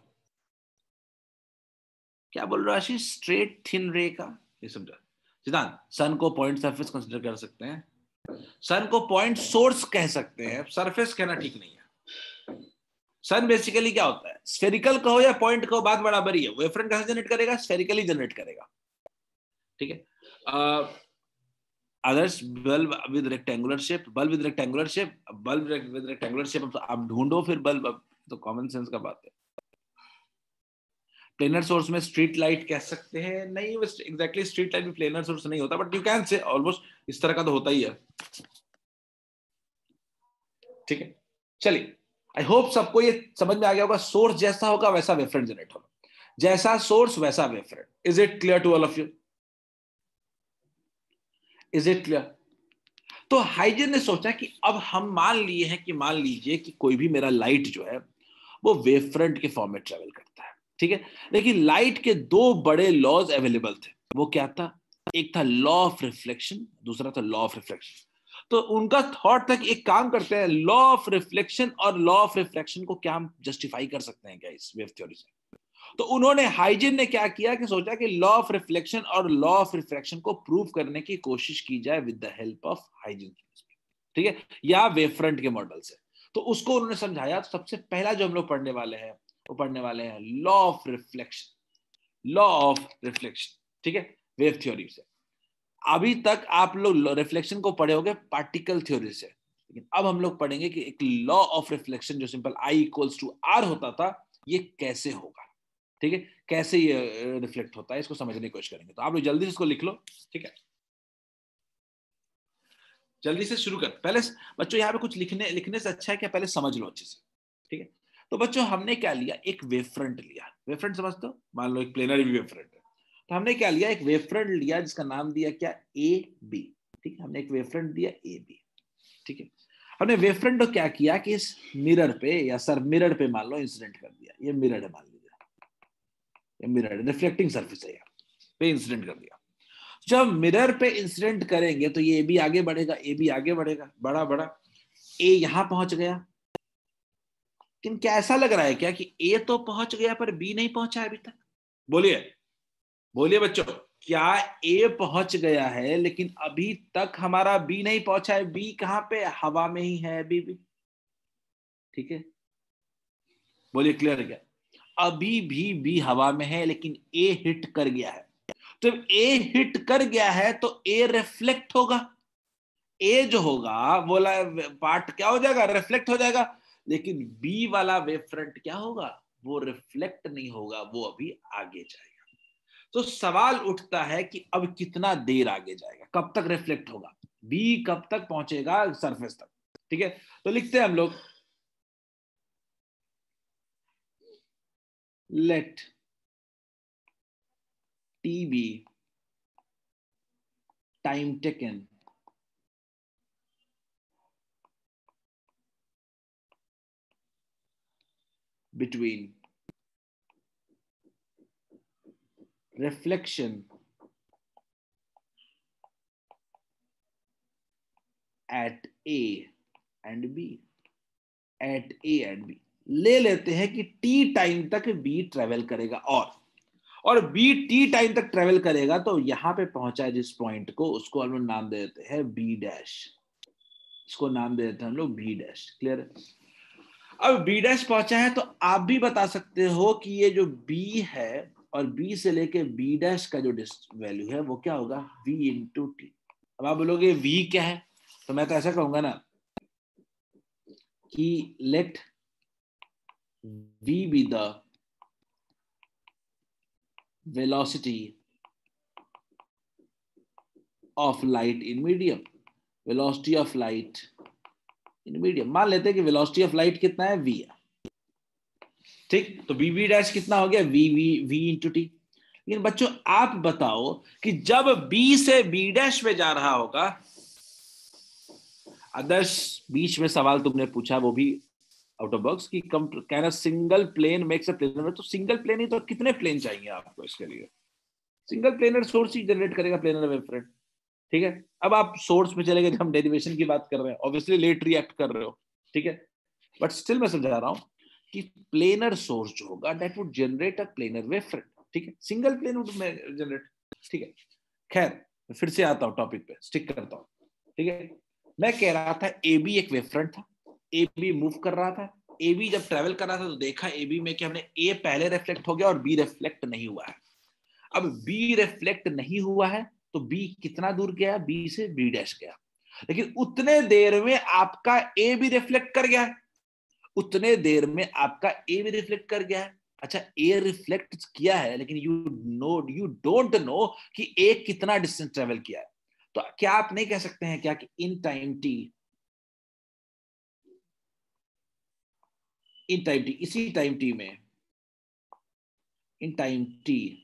क्या बोल रहा है आशीष? स्ट्रेट थिन रे का, ये समझा सिद्धांत। सन को पॉइंट सरफेस कंसीडर कर सकते हैं, सन को पॉइंट सोर्स कह सकते हैं, सरफेस कहना ठीक नहीं है। सन बेसिकली क्या होता है? स्फेरिकल कहो या पॉइंट कहो, बात बराबर ही है। वेवफ्रंट कैसे जनरेट करेगा? स्फेरिकली जनरेट करेगा, ठीक है। Others bulb with rectangular shape, bulb with rectangular shape, bulb with rectangular shape, आप ढूंढो फिर बल्ब, अब तो कॉमन सेंस का बात है। प्लेनर सोर्स में स्ट्रीट लाइट कह सकते हैं, नहीं एग्जैक्टली स्ट्रीट लाइट भी प्लेनर सोर्स नहीं होता, but you can say almost इस तरह का तो होता ही है, ठीक है। चलिए, आई होप सबको ये समझ में आ गया होगा। सोर्स जैसा होगा वैसा वेवफ्रंट जनरेट होगा, जैसा सोर्स वैसा wavefront. Is it clear to all of you? Is it clear? तो हाइजन ने सोचा कि अब हम मान लीजिए कि कोई भी मेरा लाइट जो है वो वेवफ्रंट के फॉर्म में ट्रेवल करता है, ठीक है। लेकिन लाइट के दो बड़े लॉज अवेलेबल थे। वो क्या था? एक था लॉ ऑफ रिफ्लेक्शन, दूसरा था लॉ ऑफ रिफ्रैक्शन। तो उनका थॉट था कि एक काम करते हैं, लॉ ऑफ रिफ्लेक्शन और लॉ ऑफ रिफ्रैक्शन को क्या हम जस्टिफाई कर सकते हैं क्या इस वेव थ्योरी से? तो उन्होंने, हाइजन ने क्या किया कि सोचा कि लॉ ऑफ रिफ्लेक्शन और लॉ ऑफ रिफ्रैक्शन को प्रूव करने की कोशिश की जाए with the help of Huygens, ठीक है, या वेवफ्रंट के मॉडल से। तो उसको उन्होंने समझाया। तो सबसे पहला जो हम लोग पढ़ने वाले हैं वो पढ़ने वाले हैं law of reflection, law of reflection, ठीक है, वेव थ्योरी से। अभी तक आप लोग रिफ्लेक्शन को पढ़े होंगे पार्टिकल थ्योरी से, लेकिन अब हम लोग पढ़ेंगे कि एक लॉ ऑफ रिफ्लेक्शन जो सिंपल I=R होता था, ये कैसे होगा, ठीक है, कैसे ये रिफ्लेक्ट होता है, इसको समझने की कोशिश करेंगे। तो आप लोग जल्दी से इसको लिख लो, ठीक है, जल्दी से शुरू कर। पहले बच्चों यहाँ पे कुछ लिखने से अच्छा है कि पहले समझ लो अच्छे से, ठीक है। तो बच्चों हमने क्या लिया? एक वेवफ्रंट लिया। वेवफ्रंट समझते हो? मान लो एक प्लेनर भी वेवफ्रंट है। तो हमने क्या लिया? एक वेवफ्रंट लिया जिसका नाम दिया क्या? AB, ठीक है। हमने एक वेवफ्रंट दिया AB, ठीक है। हमने वेवफ्रंट को क्या किया कि इस मिरर पे या सर मिरर पे मान लो इंसिडेंट कर दिया। ये मिरर है, मान लीजिए ये मिरर है, रिफ्लेक्टिंग सरफेस है, पे इंसिडेंट कर दिया। जब मिरर पे इंसिडेंट करेंगे तो ये भी आगे बढ़ेगा, ए भी आगे बढ़ेगा, बड़ा बड़ा ए यहां पहुंच गया। लेकिन क्या ऐसा लग रहा है क्या कि ए तो पहुंच गया पर बी नहीं पहुंचा है अभी तक? बोलिए बोलिए बच्चों, क्या ए पहुंच गया है लेकिन अभी तक हमारा बी नहीं पहुंचा है? बी कहां पे? हवा में ही है अभी भी, ठीक है। बोलिए क्लियर है क्या? अभी भी बी हवा में है लेकिन ए हिट कर गया है। तो जब ए हिट कर गया है तो ए रिफ्लेक्ट होगा। ए जो होगा वो पार्ट क्या हो जाएगा? रिफ्लेक्ट हो जाएगा। लेकिन बी वाला वेव फ्रंट क्या होगा? वो रिफ्लेक्ट नहीं होगा, वो अभी आगे जाएगा। तो सवाल उठता है कि अब कितना देर आगे जाएगा, कब तक रिफ्लेक्ट होगा, बी कब तक पहुंचेगा सरफेस तक, ठीक है। तो लिखते हैं हम लोग, let T be time taken between reflection at A and B, at A and B ले लेते हैं कि T टाइम तक B ट्रेवल करेगा और B T टाइम तक ट्रेवल करेगा। तो यहां पे पहुंचा है जिस पॉइंट को, उसको हम लोग नाम दे देते हैं B डैश, इसको नाम दे देते हैं हम लोग B डैश। क्लियर है? अब B डैश पहुंचा है तो आप भी बता सकते हो कि ये जो B है और B से लेके B डैश का जो वैल्यू है वो क्या होगा? V into T. अब आप बोलोगे V क्या है? तो मैं तो ऐसा कहूंगा ना कि let V be the velocity of light in medium, velocity of light in medium. मान लेते हैं कि वेलोसिटी ऑफ लाइट कितना है? V है, ठीक। तो बी बी डैश कितना हो गया? V into T. लेकिन बच्चों आप बताओ कि जब B से B डैश में जा रहा होगा, आदर्श, बीच में सवाल तुमने पूछा वो भी आउट ऑफ बॉक्स कि can a single plane makes a planar wave, तो सिंगल प्लेन ही तो कितने प्लेन चाहिए आपको इसके लिए? सिंगल प्लेनर सोर्स ही जनरेट करेगा प्लेनर वेव फ्रंट, ठीक है। अब आप सोर्स में चले गए, हम डेरिवेशन की बात कर रहे हैं, ऑब्वियसली लेट रिएक्ट कर रहे हो, ठीक है, बट स्टिल मैं समझा रहा हूं कि प्लेनर सोर्स जो होगा that would generate a planar wave front, ठीक है, सिंगल प्लेन वुड जनरेट, ठीक है। खैर फिर से आता हूं टॉपिक पे, स्टिक करता हूं, ठीक है। मैं कह रहा था ए बी एक वेव फ्रंट था, ए बी मूव कर रहा था, ए बी जब ट्रेवल कर रहा था तो देखा ए बी में कि हमने ए पहले रिफ्लेक्ट हो गया और बी रिफ्लेक्ट नहीं हुआ है। अब बी रिफ्लेक्ट नहीं हुआ है तो बी कितना दूर गया? बी से बी डैश गया, लेकिन उतने देर में आपका ए भी रिफ्लेक्ट कर गया है, उतने देर में आपका ए भी रिफ्लेक्ट कर गया है। अच्छा, ए रिफ्लेक्ट किया है लेकिन यू डोंट नो कि ए कितना डिस्टेंस ट्रेवल किया है। तो क्या आप नहीं कह सकते हैं क्या कि इन टाइम टी इसी टाइम टी में, in time T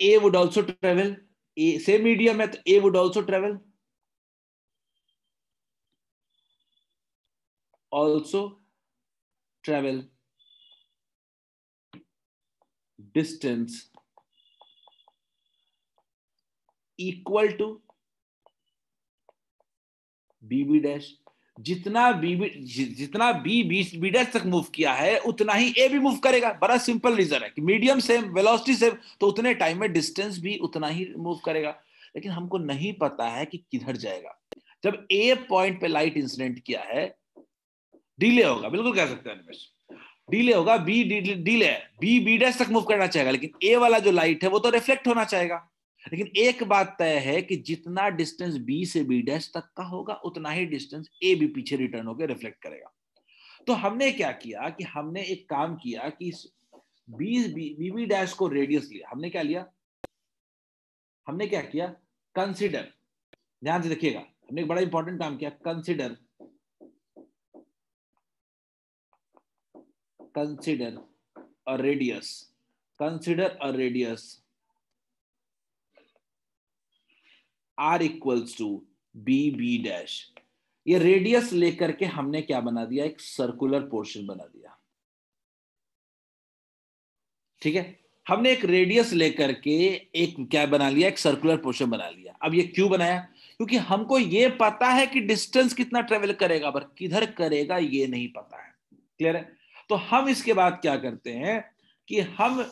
A would also travel, same medium है तो A would also travel, distance equal to BB dash। जितना बी डैश तक मूव किया है उतना ही ए भी मूव करेगा। बड़ा सिंपल रीजन है कि मीडियम सेम, वेलोसिटी सेम, तो उतने टाइम में डिस्टेंस भी उतना ही मूव करेगा। लेकिन हमको नहीं पता है कि किधर जाएगा। जब ए पॉइंट पे लाइट इंसिडेंट किया है, डिले होगा, बिल्कुल कह सकते हैं डिले होगा, बी बी डैश तक मूव करना चाहेगा, लेकिन ए वाला जो लाइट है वो तो रिफ्लेक्ट होना चाहेगा। लेकिन एक बात तय है कि जितना डिस्टेंस बी से बी डैश तक का होगा उतना ही डिस्टेंस ए भी पीछे रिटर्न होकर रिफ्लेक्ट करेगा। तो हमने क्या किया कि हमने एक काम किया कि बी बी डैश को रेडियस लिया। हमने क्या किया? कंसिडर, ध्यान से देखिएगा, हमने एक बड़ा इंपॉर्टेंट काम किया, consider a radius r equals to b dash। ये रेडियस लेकर के हमने क्या बना दिया? एक सर्कुलर पोर्शन बना दिया, ठीक है। हमने एक रेडियस लेकर के एक क्या बना लिया? एक सर्कुलर पोर्शन बना लिया। अब ये क्यों बनाया? क्योंकि हमको ये पता है कि डिस्टेंस कितना ट्रेवल करेगा, पर किधर करेगा ये नहीं पता है। क्लियर है? तो हम इसके बाद क्या करते हैं कि हम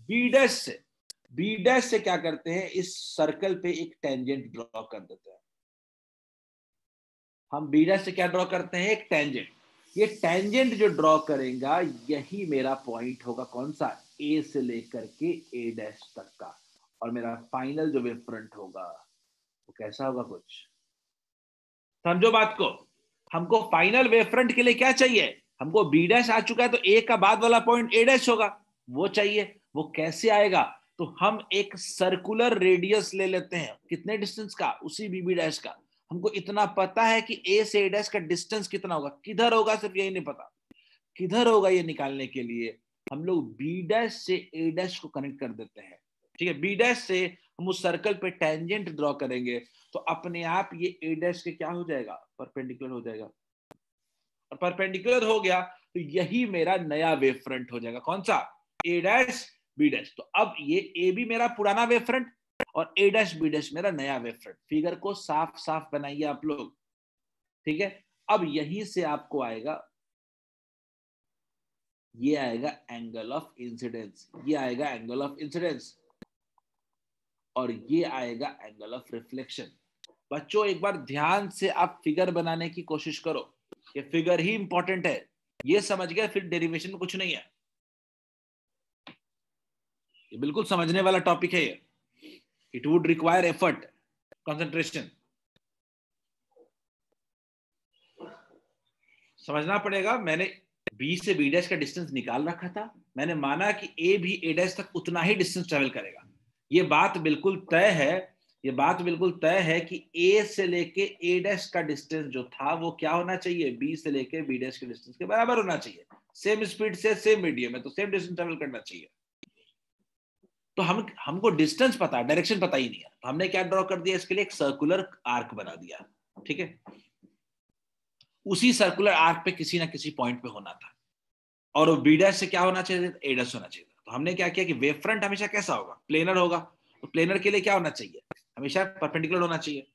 बी डैश से क्या करते हैं? इस सर्कल पे एक टेंजेंट ड्रॉ कर देते हैं। हम बी डैश से क्या ड्रॉ करते हैं? एक टेंजेंट। ये टेंजेंट जो ड्रॉ करेगा यही मेरा पॉइंट होगा, कौन सा? ए से लेकर के ए डैश तक का। और मेरा फाइनल जो वेव फ्रंट होगा वो कैसा होगा? कुछ समझो बात को। हमको फाइनल वेव फ्रंट के लिए क्या चाहिए? हमको बी डैश आ चुका है तो ए का बाद वाला पॉइंट ए डैश होगा, वो चाहिए। वो कैसे आएगा? तो हम एक सर्कुलर रेडियस ले लेते हैं, कितने डिस्टेंस का? उसी बीबी डैश का। हमको इतना पता है कि ए से ए डैश का डिस्टेंस कितना होगा, किधर होगा सिर्फ यही नहीं पता, किधर होगा ये निकालने के लिए हम लोग बी डैश से ए डैश को कनेक्ट कर देते हैं, ठीक है। बी डैश से हम उस सर्कल पे टेंजेंट ड्रॉ करेंगे तो अपने आप ये ए डैश के क्या हो जाएगा? परपेंडिकुलर हो जाएगा। और परपेंडिकुलर हो गया तो यही मेरा नया वेव फ्रंट हो जाएगा, कौन सा? A dash B dash. तो अब ये ए बी मेरा पुराना वेव फ्रंट और ए डैश बी डैश मेरा नया वेव फ्रंट। फिगर को साफ साफ बनाइए आप लोग, ठीक है। अब यहीं से आपको आएगा, ये आएगा एंगल ऑफ इंसिडेंस, ये आएगा एंगल ऑफ इंसिडेंस, और ये आएगा एंगल ऑफ रिफ्लेक्शन। बच्चों एक बार ध्यान से आप फिगर बनाने की कोशिश करो, ये फिगर ही इंपॉर्टेंट है। ये समझ गया, फिर डेरिवेशन में कुछ नहीं है। ये बिल्कुल समझने वाला टॉपिक है ये। It would require effort, concentration, समझना पड़ेगा। मैंने बी से बी डैश का डिस्टेंस निकाल रखा था, मैंने माना कि ए भी ए डैश तक उतना ही डिस्टेंस ट्रेवल करेगा। ये बात बिल्कुल तय है, ये बात बिल्कुल तय है कि ए से लेके ए डैश का डिस्टेंस जो था वो क्या होना चाहिए? बी से लेके बी डैश के डिस्टेंस के बराबर होना चाहिए। सेम स्पीड से, सेम मीडियम है तो सेम डिस्टेंस ट्रेवल करना चाहिए। तो हमको डिस्टेंस पता है, डायरेक्शन पता ही नहीं है, तो हमने क्या ड्रॉ कर दिया? इसके लिए एक सर्कुलर आर्क बना दिया। ठीक है, उसी सर्कुलर आर्क पे किसी ना किसी पॉइंट पे होना था, और वो बी डैश से क्या होना चाहिए, ए डैश होना चाहिए था। तो हमने क्या किया कि वेव फ्रंट हमेशा कैसा होगा, प्लेनर होगा, तो प्लेनर के लिए क्या होना चाहिए, हमेशा परपेंडिकुलर होना चाहिए।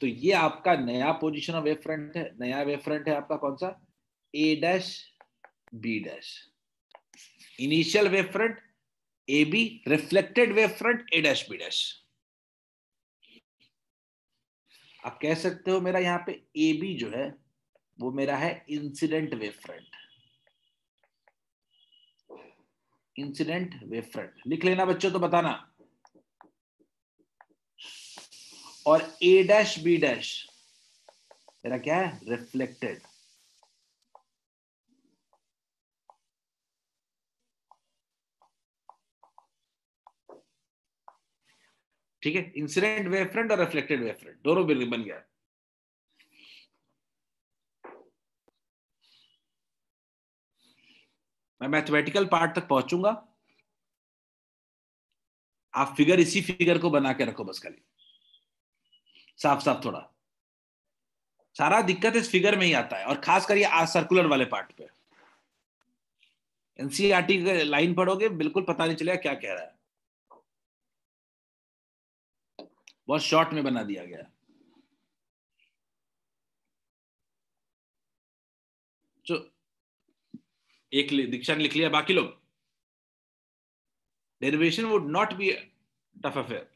तो ये आपका नया पोजीशन ऑफ वेव फ्रंट है, नया वेव फ्रंट है आपका कौन सा, A dash B dash. Initial wave front A B, reflected wave front A dash B dash. आप कह सकते हो मेरा यहाँ पे ए बी जो है वो मेरा है incident wave front, incident wave front लिख लेना बच्चों, तो बताना। और ए डैश बी डैश मेरा क्या है, रिफ्लेक्टेड। ठीक है, इंसिडेंट वेव फ्रंट और रिफ्लेक्टेड वेव फ्रंट दोनों बन गया। मैं मैथमेटिकल पार्ट तक पहुंचूंगा, आप फिगर इसी फिगर को बना के रखो बस, खाली साफ साफ थोड़ा, सारा दिक्कत इस फिगर में ही आता है, और खास कर ये सर्कुलर वाले पार्ट पे एनसीईआरटी का लाइन पढ़ोगे बिल्कुल पता नहीं चलेगा क्या कह रहा है, बहुत शॉर्ट में बना दिया गया। तो एक डिक्शन लिख लिया, बाकी लोग derivation would not be tough affair.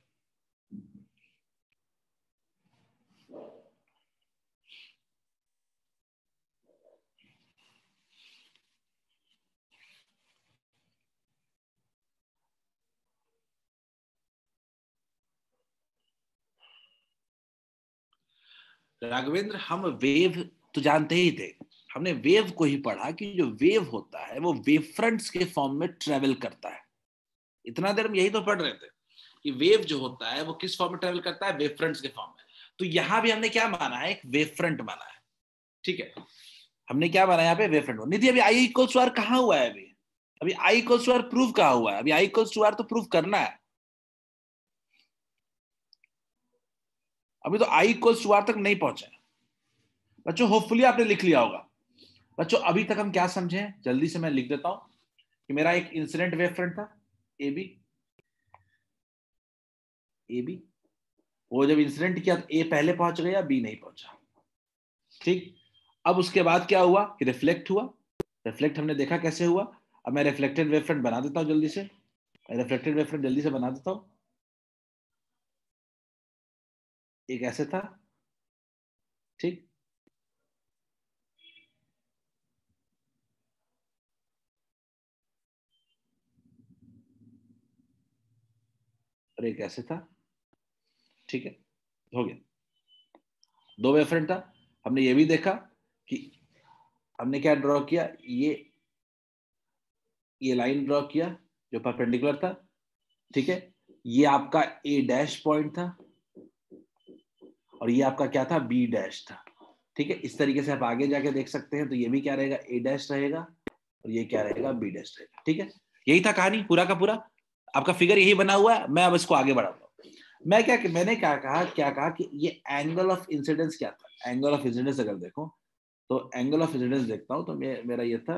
Raghavendra, हम वेव तो जानते ही थे, हमने वेव को ही पढ़ा कि जो वेव होता है वो वेव फ्रंट्स के फॉर्म में ट्रेवल करता है। इतना देर हम यही तो पढ़ रहे थे कि वेव जो होता है वो किस फॉर्म में ट्रेवल करता है, वेव फ्रंट्स के फॉर्म में। तो यहां भी हमने क्या माना है, एक वेव फ्रंट माना है। ठीक है, हमने क्या माना यहाँ पे, वेव फ्रंट। निधि अभी आई इक्वल्स टू आर कहां हुआ है, अभी I equals to are prove कहां हुआ है, अभी आई इक्वल्स टू आर तो प्रूव करना है, अभी तो आई इक्वल्स टू आर तक नहीं पहुंचे बच्चों। होपफुली आपने लिख लिया होगा बच्चों। अभी तक हम क्या समझे, जल्दी से मैं लिख देता हूं कि मेरा एक इंसिडेंट वेव फ्रंट था ए बी, ए बी, वो जब इंसिडेंट किया तो ए पहले पहुंच गया, बी नहीं पहुंचा। ठीक, अब उसके बाद क्या हुआ कि रिफ्लेक्ट हुआ, रिफ्लेक्ट हमने देखा कैसे हुआ। अब मैं रिफ्लेक्टेड वेव फ्रंट बना देता हूं जल्दी से, रिफ्लेक्टेड वेव फ्रंट जल्दी से बना देता हूं। एक ऐसे था, ठीक, और एक ऐसे था। ठीक है, हो गया, दो वेव फ्रंट था। हमने ये भी देखा कि हमने क्या ड्रॉ किया, ये लाइन ड्रॉ किया जो परपेंडिकुलर था। ठीक है, ये आपका ए डैश पॉइंट था और ये आपका क्या था, बी डैश था। ठीक है, इस तरीके से आप आगे जाके देख सकते हैं। तो ये भी क्या रहेगा, ए डैश रहेगा, और ये क्या रहेगा, बी डैश रहेगा। ठीक है, यही था कहानी पूरा का पूरा, आपका फिगर यही बना हुआ है। मैं अब इसको आगे बढ़ाता हूँ। मैंने क्या कहा कि ये एंगल ऑफ इंसिडेंस क्या था। एंगल ऑफ इंसिडेंस अगर देखो तो एंगल ऑफ इंसिडेंस देखता हूं तो मेरा ये था,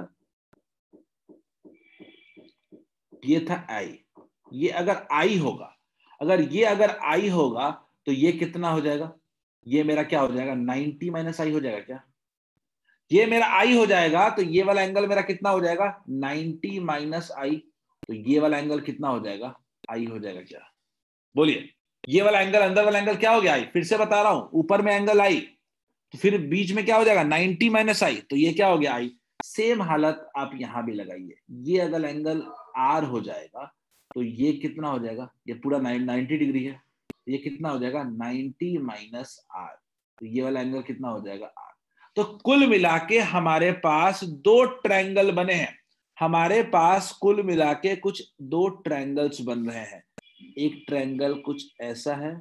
ये था आई। ये अगर आई होगा, अगर आई होगा तो ये कितना हो जाएगा, ये मेरा क्या हो जाएगा, 90 माइनस आई हो जाएगा क्या, ये मेरा आई हो जाएगा। तो ये वाला एंगल मेरा कितना हो जाएगा, 90 माइनस आई। तो ये वाला एंगल कितना हो जाएगा, आई हो जाएगा क्या, बोलिए। ये वाला एंगल, अंदर वाला एंगल क्या हो गया, आई। फिर से बता रहा हूं, ऊपर में एंगल आई तो फिर बीच में क्या हो जाएगा, 90 माइनस आई, तो ये क्या हो गया, आई। सेम हालत आप यहां भी लगाइए। ये अगर एंगल आर हो जाएगा तो ये कितना हो जाएगा, ये पूरा 90 डिग्री है, ये कितना हो जाएगा, 90 माइनस आर। तो ये वाला एंगल कितना हो जाएगा, आर। तो कुल मिला के हमारे पास दो ट्रायंगल बने हैं, हमारे पास कुल मिला के कुछ दो ट्रायंगल्स बन रहे हैं। एक ट्रायंगल कुछ ऐसा है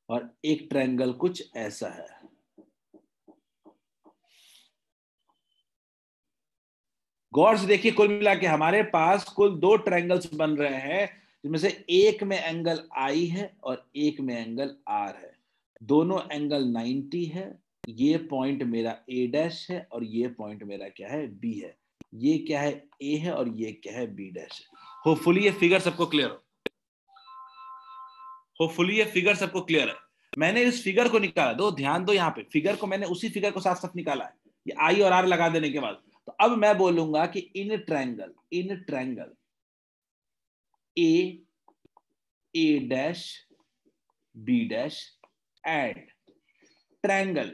और एक ट्रायंगल कुछ ऐसा है। गौर से देखिए, कुल मिला के हमारे पास कुल 2 ट्रायंगल्स बन रहे हैं, जिसमें से एक में एंगल आई है और एक में एंगल आर है। दोनों एंगल 90 है। ये पॉइंट मेरा ए डैश है और ये पॉइंट मेरा क्या है, बी है। ये क्या है, ए है, और ये क्या है, बी डैश है। होपफुली ये फिगर सबको क्लियर हो। होपफुली ये फिगर सबको क्लियर है। मैंने इस फिगर को निकाला, दो ध्यान दो, यहाँ पे फिगर को मैंने उसी फिगर को साफ साफ निकाला है, ये आई और आर लगा देने के बाद। तो अब मैं बोलूंगा कि in triangle A dash B dash and triangle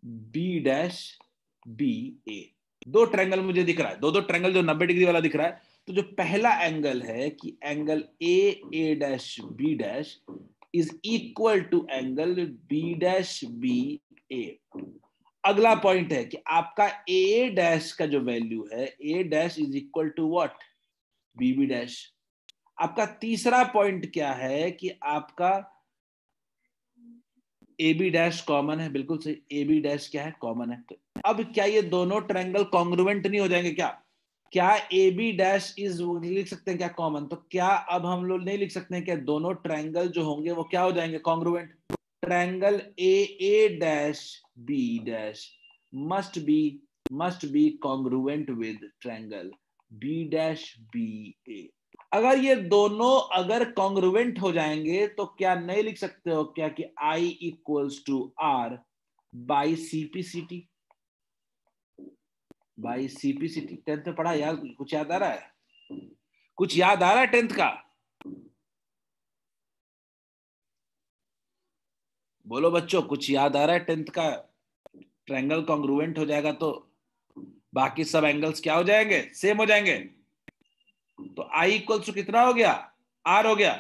B dash B A, 2 triangle मुझे दिख रहा है, दो ट्रायंगल जो 90 डिग्री वाला दिख रहा है। तो जो पहला एंगल है कि angle A dash B dash is equal to angle B dash B A. अगला पॉइंट है कि आपका ए डैश का जो वैल्यू है, A dash is equal to what, B B dash. आपका तीसरा पॉइंट क्या है कि आपका ए बी डैश कॉमन है, बिल्कुल सही, ए बी डैश क्या है, कॉमन है। तो अब क्या ये दोनों ट्रायंगल कॉन्ग्रुएंट नहीं हो जाएंगे क्या ए बी डैश इज लिख सकते हैं क्या कॉमन? तो क्या अब हम लोग नहीं लिख सकते हैं क्या दोनों ट्रायंगल जो होंगे वो क्या हो जाएंगे, congruent? Triangle A dash B dash must be congruent with triangle B dash B A. अगर ये दोनों अगर कॉन्ग्रुएंट हो जाएंगे तो क्या नहीं लिख सकते हो क्या कि I equals to R by CPCT? By CPCT 10th में पढ़ा यार, कुछ याद आ रहा है? कुछ याद आ रहा है 10th का? बोलो बच्चों, कुछ याद आ रहा है 10th का? ट्रायंगल कॉन्ग्रुएंट हो जाएगा तो बाकी सब एंगल्स क्या हो जाएंगे, सेम हो जाएंगे। तो I इक्वल्स टू कितना हो गया, R हो गया।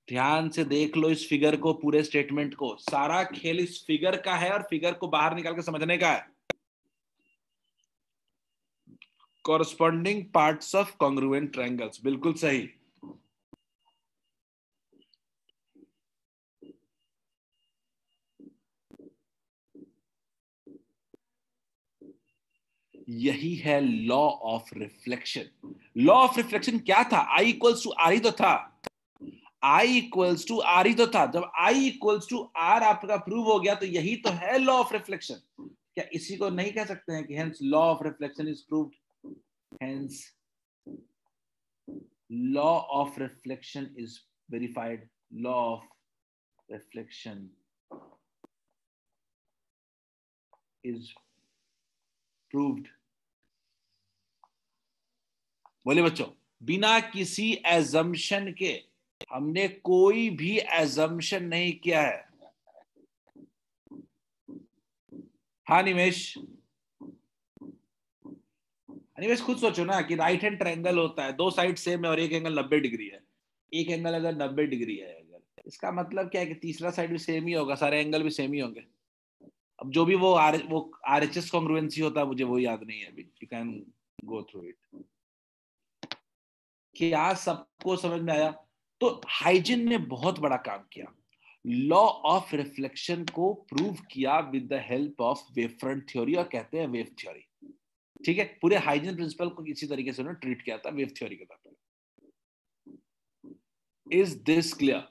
ध्यान से देख लो इस फिगर को, पूरे स्टेटमेंट को। सारा खेल इस फिगर का है और फिगर को बाहर निकाल के समझने का है। Corresponding parts of congruent triangles, बिल्कुल सही। यही है law of reflection. Law of reflection क्या था? I इक्वल्स टू आर ही तो था। I इक्वल्स टू आर ही तो था। जब I इक्वल्स टू आर आपका प्रूव हो गया तो यही तो है लॉ ऑफ रिफ्लेक्शन। क्या इसी को नहीं कह सकते हैं कि hence law of reflection is proved? Hence law of reflection is verified. Law of reflection is proved. बोले बच्चों, बिना किसी एजम्पशन के, हमने कोई भी एजम्पशन नहीं किया है। हाँ निमेश, निमेश खुद सोचो ना कि राइट हैंड ट्रायंगल होता है, 2 साइड सेम है और एक एंगल 90 डिग्री है। एक एंगल अगर 90 डिग्री है अगर, इसका मतलब क्या है कि तीसरा साइड भी सेम ही होगा, सारे एंगल भी सेम ही होंगे। अब जो भी वो आरएचएस कॉन्ग्रुएंसी होता है, मुझे वो याद नहीं है अभी, you can go through it. क्या सबको समझ में आया? तो हाइजिन ने बहुत बड़ा काम किया, लॉ ऑफ रिफ्लेक्शन को प्रूव किया with the help of wave front theory, और कहते हैं वेव थ्योरी। ठीक है, पूरे हाइजिन प्रिंसिपल को इसी तरीके से उन्होंने ट्रीट किया था वेव थ्योरी के तौर पर। Is this clear?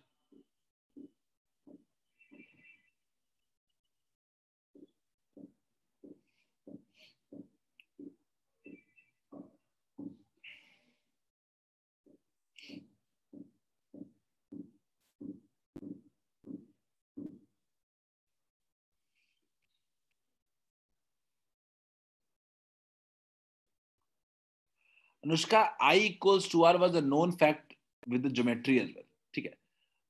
Anushka, I equals to R was a known fact with the geometry as well. ठीक है,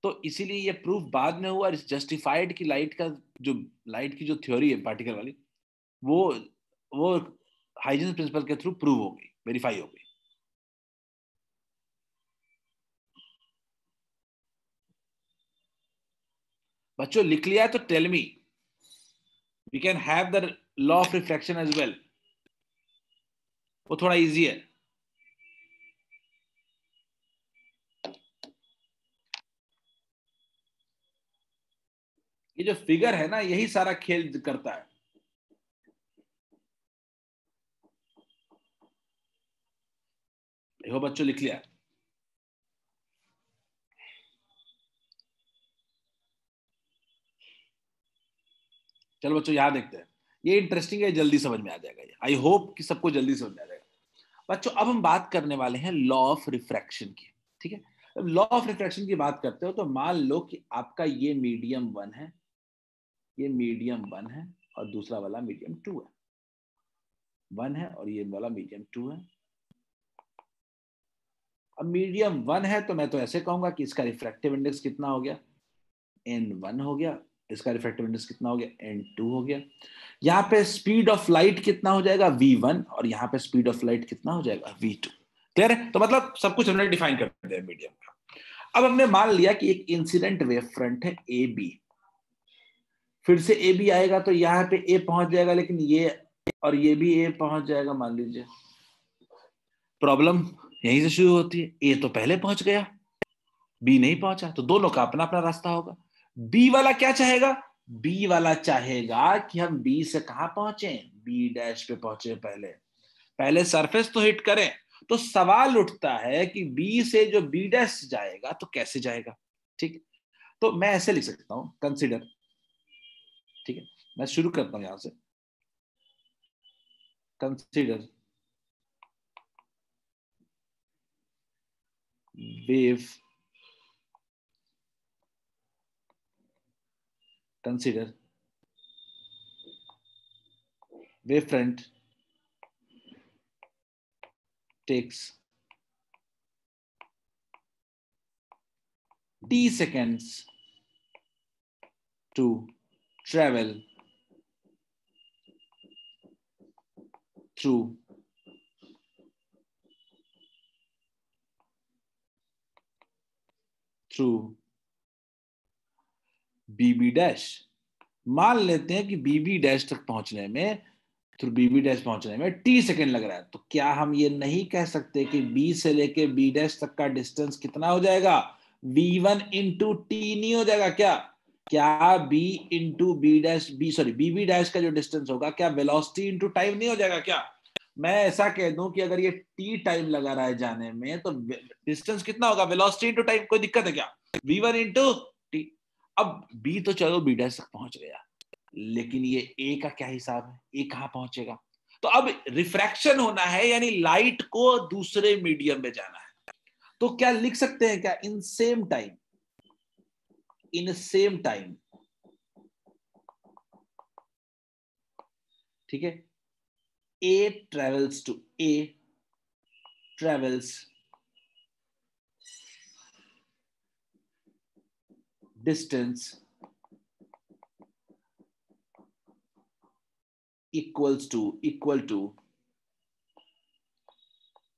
तो इसीलिए ये प्रूफ बाद में हुआ, जस्टिफाइड कि लाइट की जो थ्योरी है पार्टिकल वाली, वो हाइजेंस प्रिंसिपल के थ्रू प्रूव हो गई, वेरीफाई हो गई। बच्चों लिख लिया है तो tell me, we can have the law of refraction as well, वो थोड़ा इजी है। ये जो फिगर है ना, यही सारा खेल करता है। देखो बच्चों लिख लिया। चलो बच्चों यहां देखते हैं, ये इंटरेस्टिंग है, जल्दी समझ में आ जाएगा ये। आई होप कि सबको जल्दी समझ में आ जाएगा। बच्चों अब हम बात करने वाले हैं लॉ ऑफ रिफ्रैक्शन की। ठीक है, जब लॉ ऑफ रिफ्रैक्शन की बात करते हो तो मान लो कि आपका ये मीडियम 1 है, ये मीडियम 1 है और दूसरा वाला मीडियम 2 है। 1 है और ये वाला मीडियम 2 है। अब मीडियम 1 है तो मैं तो ऐसे कहूंगा कि इसका रिफ्रैक्टिव इंडेक्स कितना हो गया, n1 हो गया। इसका रिफ्रैक्टिव इंडेक्स कितना हो गया, n2 हो गया। यहाँ पे स्पीड ऑफ लाइट कितना हो जाएगा, v1, और यहाँ पे स्पीड ऑफ लाइट कितना हो जाएगा, v2। क्लियर है? तो मतलब सब कुछ हमने डिफाइन कर दिया मीडियम का। अब हमने मान लिया कि एक इंसिडेंट वेव फ्रंट है ए बी, फिर से ए बी आएगा तो यहाँ पे ए पहुंच जाएगा, लेकिन ये और ये भी ए पहुंच जाएगा। मान लीजिए प्रॉब्लम यहीं से शुरू होती है, ए तो पहले पहुंच गया, बी नहीं पहुंचा, तो दोनों का अपना अपना रास्ता होगा। बी वाला क्या चाहेगा, बी वाला चाहेगा कि हम बी से कहां पहुंचे, बी डैश पे पहुंचे, पहले सरफेस तो हिट करें। तो सवाल उठता है कि बी से जो बी डैश जाएगा तो कैसे जाएगा। ठीक, तो मैं ऐसे लिख सकता हूं, कंसिडर। ठीक है, मैं शुरू करता हूं यहां से, consider wave, consider wave front takes t seconds to travel through BB dash. मान लेते हैं कि BB डैश तक पहुंचने में, थ्रू BB डैश पहुंचने में t सेकेंड लग रहा है, तो क्या हम ये नहीं कह सकते कि B से लेके B डैश तक का डिस्टेंस कितना हो जाएगा, V1 इंटू टी नहीं हो जाएगा क्या? क्या B into B dash, BB dash का जो डिस्टेंस होगा, क्या वेलोसिटी इंटू टाइम नहीं हो जाएगा क्या? मैं ऐसा कह दूं कि अगर ये t टाइम लगा रहा है जाने में, तो डिस्टेंस कितना होगा, वेलोसिटी इंटू टाइम। कोई दिक्कत है क्या? V1 into T. अब B तो चलो B डैश तक पहुंच गया, लेकिन ये ए का क्या हिसाब है, ए कहां पहुंचेगा? तो अब रिफ्रैक्शन होना है, यानी लाइट को दूसरे मीडियम में जाना है। तो क्या लिख सकते हैं क्या, इन सेम टाइम, ठीक है, A travels distance equal to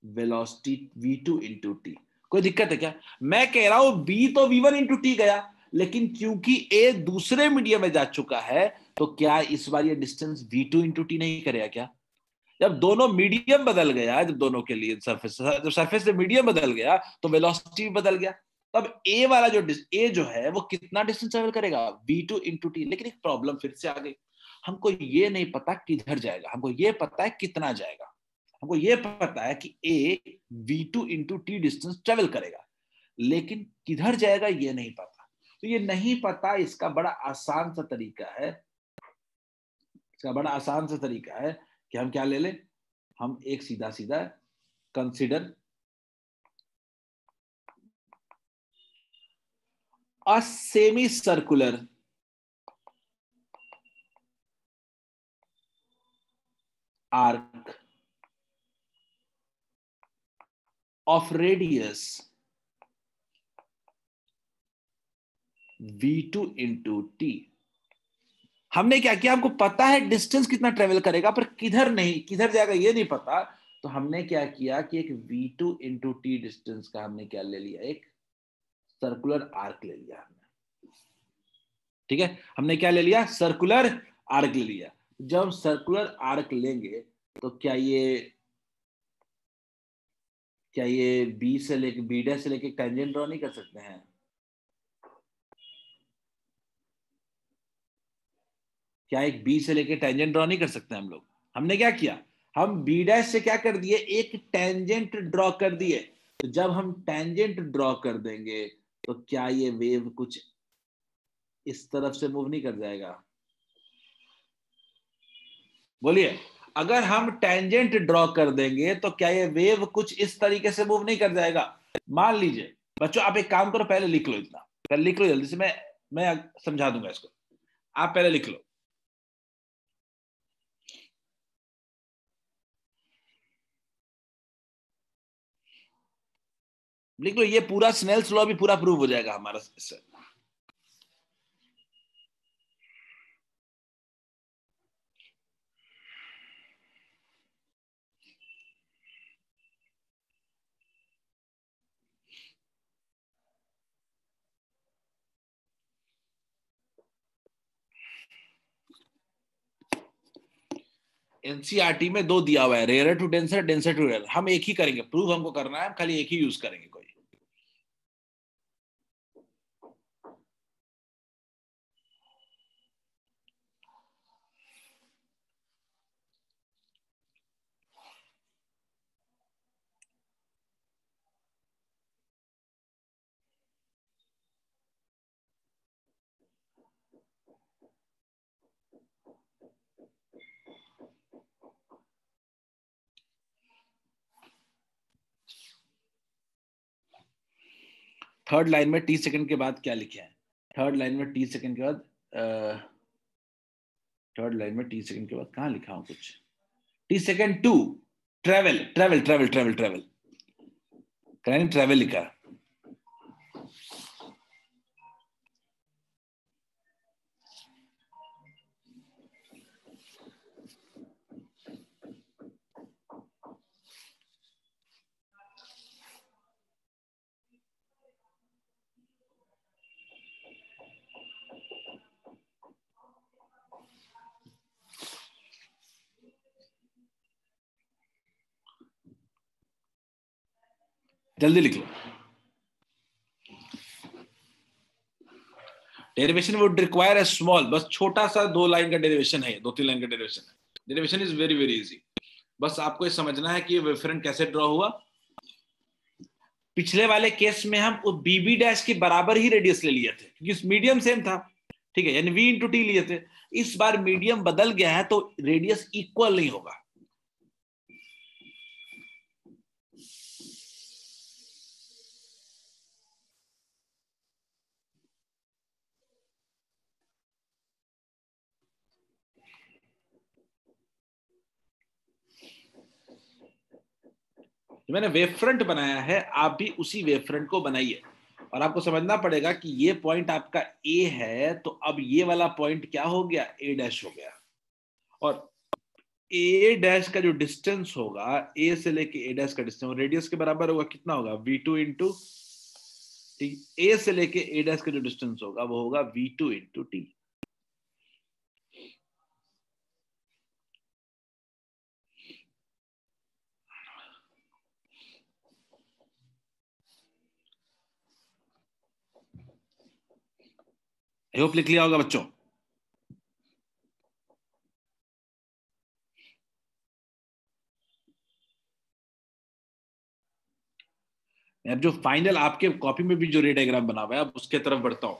velocity v2 into T. कोई दिक्कत है क्या? मैं कह रहा हूं b तो v1 इंटू टी गया, लेकिन क्योंकि a दूसरे मीडियम में जा चुका है, तो क्या इस बार ये डिस्टेंस v2 इंटू टी नहीं करेगा क्या? जब दोनों मीडियम बदल गया, जब दोनों के लिए सरफेस से मीडियम बदल गया, तो वेलोसिटी बदल गया। तब a वाला जो है वो कितना डिस्टेंस ट्रेवल करेगा, v2 इंटू टी। लेकिन एक प्रॉब्लम फिर से आ गई, हमको ये नहीं पता किधर जाएगा, हमको ये पता है कितना जाएगा। हमको ये पता है कि a v2 into T distance travel करेगा, लेकिन किधर जाएगा ये नहीं पता। तो ये नहीं पता, इसका बड़ा आसान सा तरीका है, कि हम क्या ले लें, हम एक सीधा consider a semi circular arc of radius v2 into T. हमने क्या किया, हमको पता है डिस्टेंस कितना ट्रेवल करेगा, पर किधर जाएगा ये नहीं पता। तो हमने क्या किया कि एक v2 इंटू टी डिस्टेंस का हमने क्या ले लिया, एक सर्कुलर आर्क ले लिया हमने। ठीक है, हमने क्या ले लिया, सर्कुलर आर्क ले लिया। जब हम सर्कुलर आर्क लेंगे तो क्या ये बी से लेके बी डैश से लेके टेंजेंट ड्रॉ नहीं कर सकते हैं? क्या एक बी से लेके टेंजेंट ड्रॉ नहीं कर सकते हम लोग? हमने क्या किया, हम बी डैश से क्या कर दिए, एक टेंजेंट ड्रॉ कर दिए। तो जब हम टेंजेंट ड्रॉ कर देंगे तो क्या ये वेव कुछ इस तरफ से मूव नहीं कर जाएगा? बोलिए, अगर हम टेंजेंट ड्रॉ कर देंगे तो क्या ये वेव कुछ इस तरीके से मूव नहीं कर जाएगा? मान लीजिए बच्चों, आप एक काम करो, पहले लिख लो, इतना पहले लिख लो जल्दी से, मैं समझा दूंगा इसको। आप पहले लिख लो। लिख लो, ये पूरा स्नेल्स लॉ भी पूरा प्रूव हो जाएगा हमारा इससे। एनसीईआरटी में दो दिया हुआ है, rare to denser, denser to rare. हम एक ही करेंगे, प्रूव हमको करना है, खाली एक ही यूज करेंगे कोई। थर्ड लाइन में टी सेकंड के बाद क्या लिखे हैं? थर्ड लाइन में टी सेकंड के बाद थर्ड लाइन में टी सेकंड के बाद कहां लिखा हूं कुछ? T second two, travel travel travel travel travel, कहीं ट्रेवल लिखा। जल्दी लिख लो। Derivation would require a small, बस छोटा सा 2 लाइन का डेरिवेशन है, 2-3 लाइन का डेरिवेशन है। Derivation is very very easy. बस आपको ये समझना है कि ये वेवफ्रंट कैसे ड्रॉ हुआ। पिछले वाले केस में हम बीबी डैश के बराबर ही रेडियस ले लिए थे क्योंकि मीडियम सेम था, ठीक है, यानी वी इंटू टी लिए थे। इस बार मीडियम बदल गया है तो रेडियस इक्वल नहीं होगा। मैंने वेवफ्रंट बनाया है, आप भी उसी वेवफ्रंट को बनाइए। और आपको समझना पड़ेगा कि ये पॉइंट आपका ए है, तो अब ये वाला पॉइंट क्या हो गया, ए डैश हो गया। और ए डैश का जो डिस्टेंस होगा, ए से लेके ए डैश का डिस्टेंस रेडियस के बराबर होगा, कितना होगा, v2 इंटू टी। ए से लेके ए डैश का जो डिस्टेंस होगा वो होगा v2 into T. I hope लिख लिया होगा बच्चों। अब जो फाइनल आपके कॉपी में भी जो रे डायग्राम बना हुआ है, अब उसके तरफ बढ़ता हूं।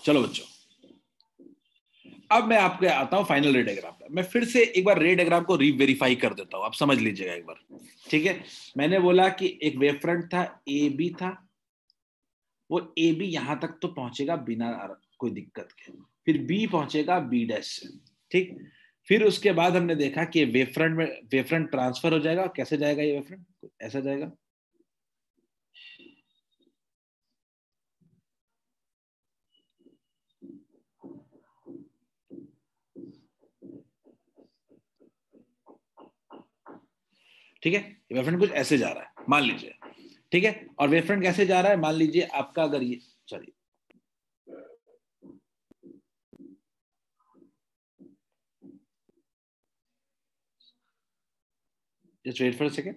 चलो बच्चों, अब मैं आपके आता हूं फाइनल रे डायग्राम पे। मैं फिर से एक बार रे डायग्राम को रीवेरीफाई कर देता हूं, आप समझ लीजिएगा एक बार, ठीक है। मैंने बोला कि एक वेव फ्रंट था, ए बी था, वो ए बी यहां तक तो पहुंचेगा बिना कोई दिक्कत के, फिर बी पहुंचेगा बी डैश से, ठीक। फिर उसके बाद हमने देखा कि वेव फ्रंट में वेव फ्रंट ट्रांसफर हो जाएगा। कैसे जाएगा ये वेव फ्रंट? ऐसा जाएगा, ठीक है। वेव फ्रंट कुछ ऐसे जा रहा है मान लीजिए, ठीक है। और वेव फ्रंट कैसे जा रहा है, मान लीजिए आपका, अगर ये, sorry, just wait for a second.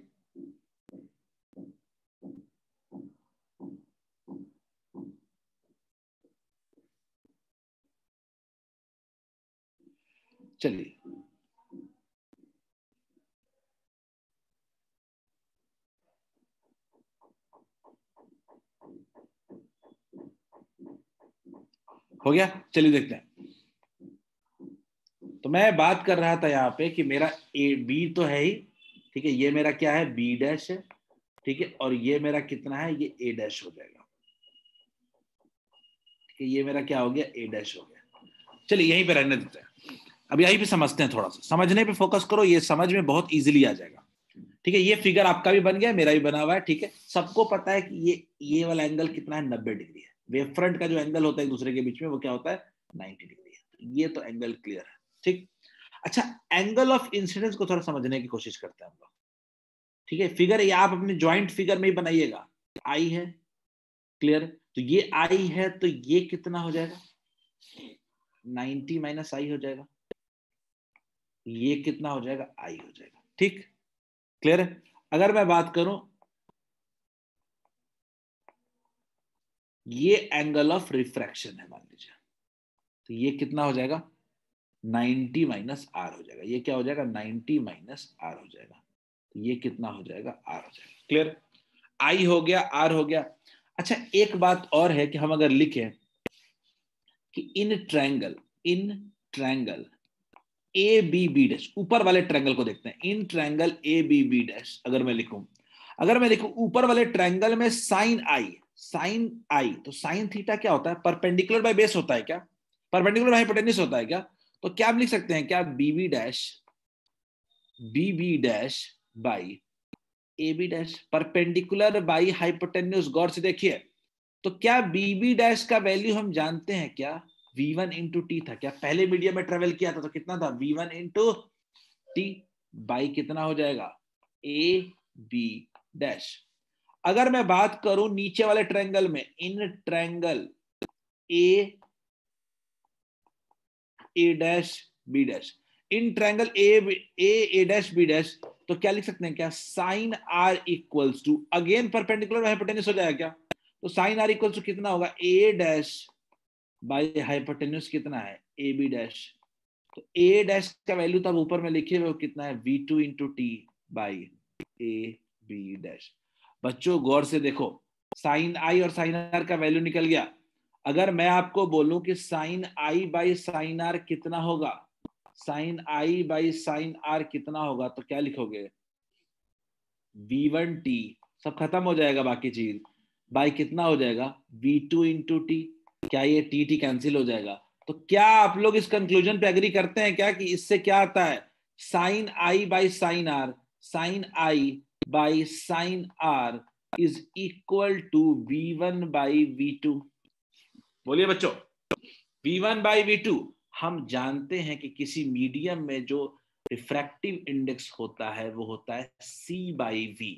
चलिए हो गया, चलिए देखते हैं। तो मैं बात कर रहा था यहाँ पे कि मेरा ए बी तो है ही, ठीक है, ये मेरा क्या है बी डैश है, ठीक है, और ये मेरा कितना है, ये ए डैश हो जाएगा, ठीक है, ये मेरा क्या हो गया ए डैश हो गया। चलिए यहीं पे रहने देते हैं, अब यहीं पे समझते हैं, थोड़ा सा समझने पे फोकस करो, ये समझ में बहुत इजीली आ जाएगा, ठीक है। ये फिगर आपका भी बन गया, मेरा भी बना हुआ है, ठीक है। सबको पता है कि ये वाला एंगल कितना है, 90 डिग्री है। वेव फ्रंट का जो एंगल होता है एक दूसरे के बीच में वो क्या होता है, 90 डिग्री है। ये तो एंगल क्लियर है, ठीक। अच्छा, एंगल ऑफ इंसिडेंस को थोड़ा समझने की कोशिश करते हैं हम लोग, ठीक है। फिगर ये आप अपने ज्वाइंट फिगर में ही बनाइएगा, आई है, क्लियर। तो ये आई है, तो ये कितना हो जाएगा, 90 माइनस आई हो जाएगा, ये कितना हो जाएगा, आई हो जाएगा, ठीक, क्लियर है। अगर मैं बात करूं, ये एंगल ऑफ रिफ्रैक्शन है मान लीजिए, तो ये कितना हो जाएगा, 90 माइनस आर हो जाएगा। ये क्या हो जाएगा, 90 माइनस आर हो जाएगा, तो ये कितना हो जाएगा, आर हो जाएगा, क्लियर। आई हो गया, आर हो गया। अच्छा, एक बात और है कि हम अगर लिखें कि in triangle A B B dash, ऊपर वाले ट्रायंगल को देखते हैं, in triangle A B B dash अगर मैं लिखूं ऊपर वाले ट्रायंगल में साइन आई, तो साइन थीटा क्या होता है, परपेंडिकुलर बाय बेस होता है क्या, परपेंडिकुलर बाय हाइपोटेन्यूज होता है क्या। तो क्या हम लिख सकते हैं, क्या B B dash by A B dash, perpendicular by hypotenuse. गौर से देखिए, तो क्या बी बी डैश का वैल्यू हम जानते हैं क्या, v1 इंटू टी था क्या, पहले मीडियम में ट्रेवल किया था तो कितना था, v1 इंटू टी बाई कितना हो जाएगा, ए बी डैश। अगर मैं बात करूं नीचे वाले ट्रायंगल में, in triangle A dash B dash, in triangle A dash B dash, तो क्या लिख सकते हैं, क्या sine R equals to, again perpendicular hypotenuse हो जाएगा क्या, तो साइन आर इक्वल्स टू कितना होगा, ए डैश बाई हाइपोटेन्यूज कितना है, ए बी डैश। तो ए डैश का वैल्यू तब ऊपर में लिखे हुए कितना है, v2 into T by A B dash. बच्चों गौर से देखो, साइन आई और साइन आर का वैल्यू निकल गया। अगर मैं आपको बोलूं कि sine I by sine R कितना होगा, sine I by sine R कितना होगा, तो क्या लिखोगे, v1 टी, सब खत्म हो जाएगा बाकी चीज, बाई कितना हो जाएगा, v2 इंटू टी, क्या ये टी टी कैंसिल हो जाएगा। तो क्या आप लोग इस कंक्लूजन पे एग्री करते हैं क्या कि इससे क्या आता है, sine I by sine R, sine I by sine R is equal to v1 by v2। बोलिए बच्चों, v1 बाई v2। हम जानते हैं कि किसी मीडियम में जो रिफ्रैक्टिव इंडेक्स होता है वो होता है c बाई v।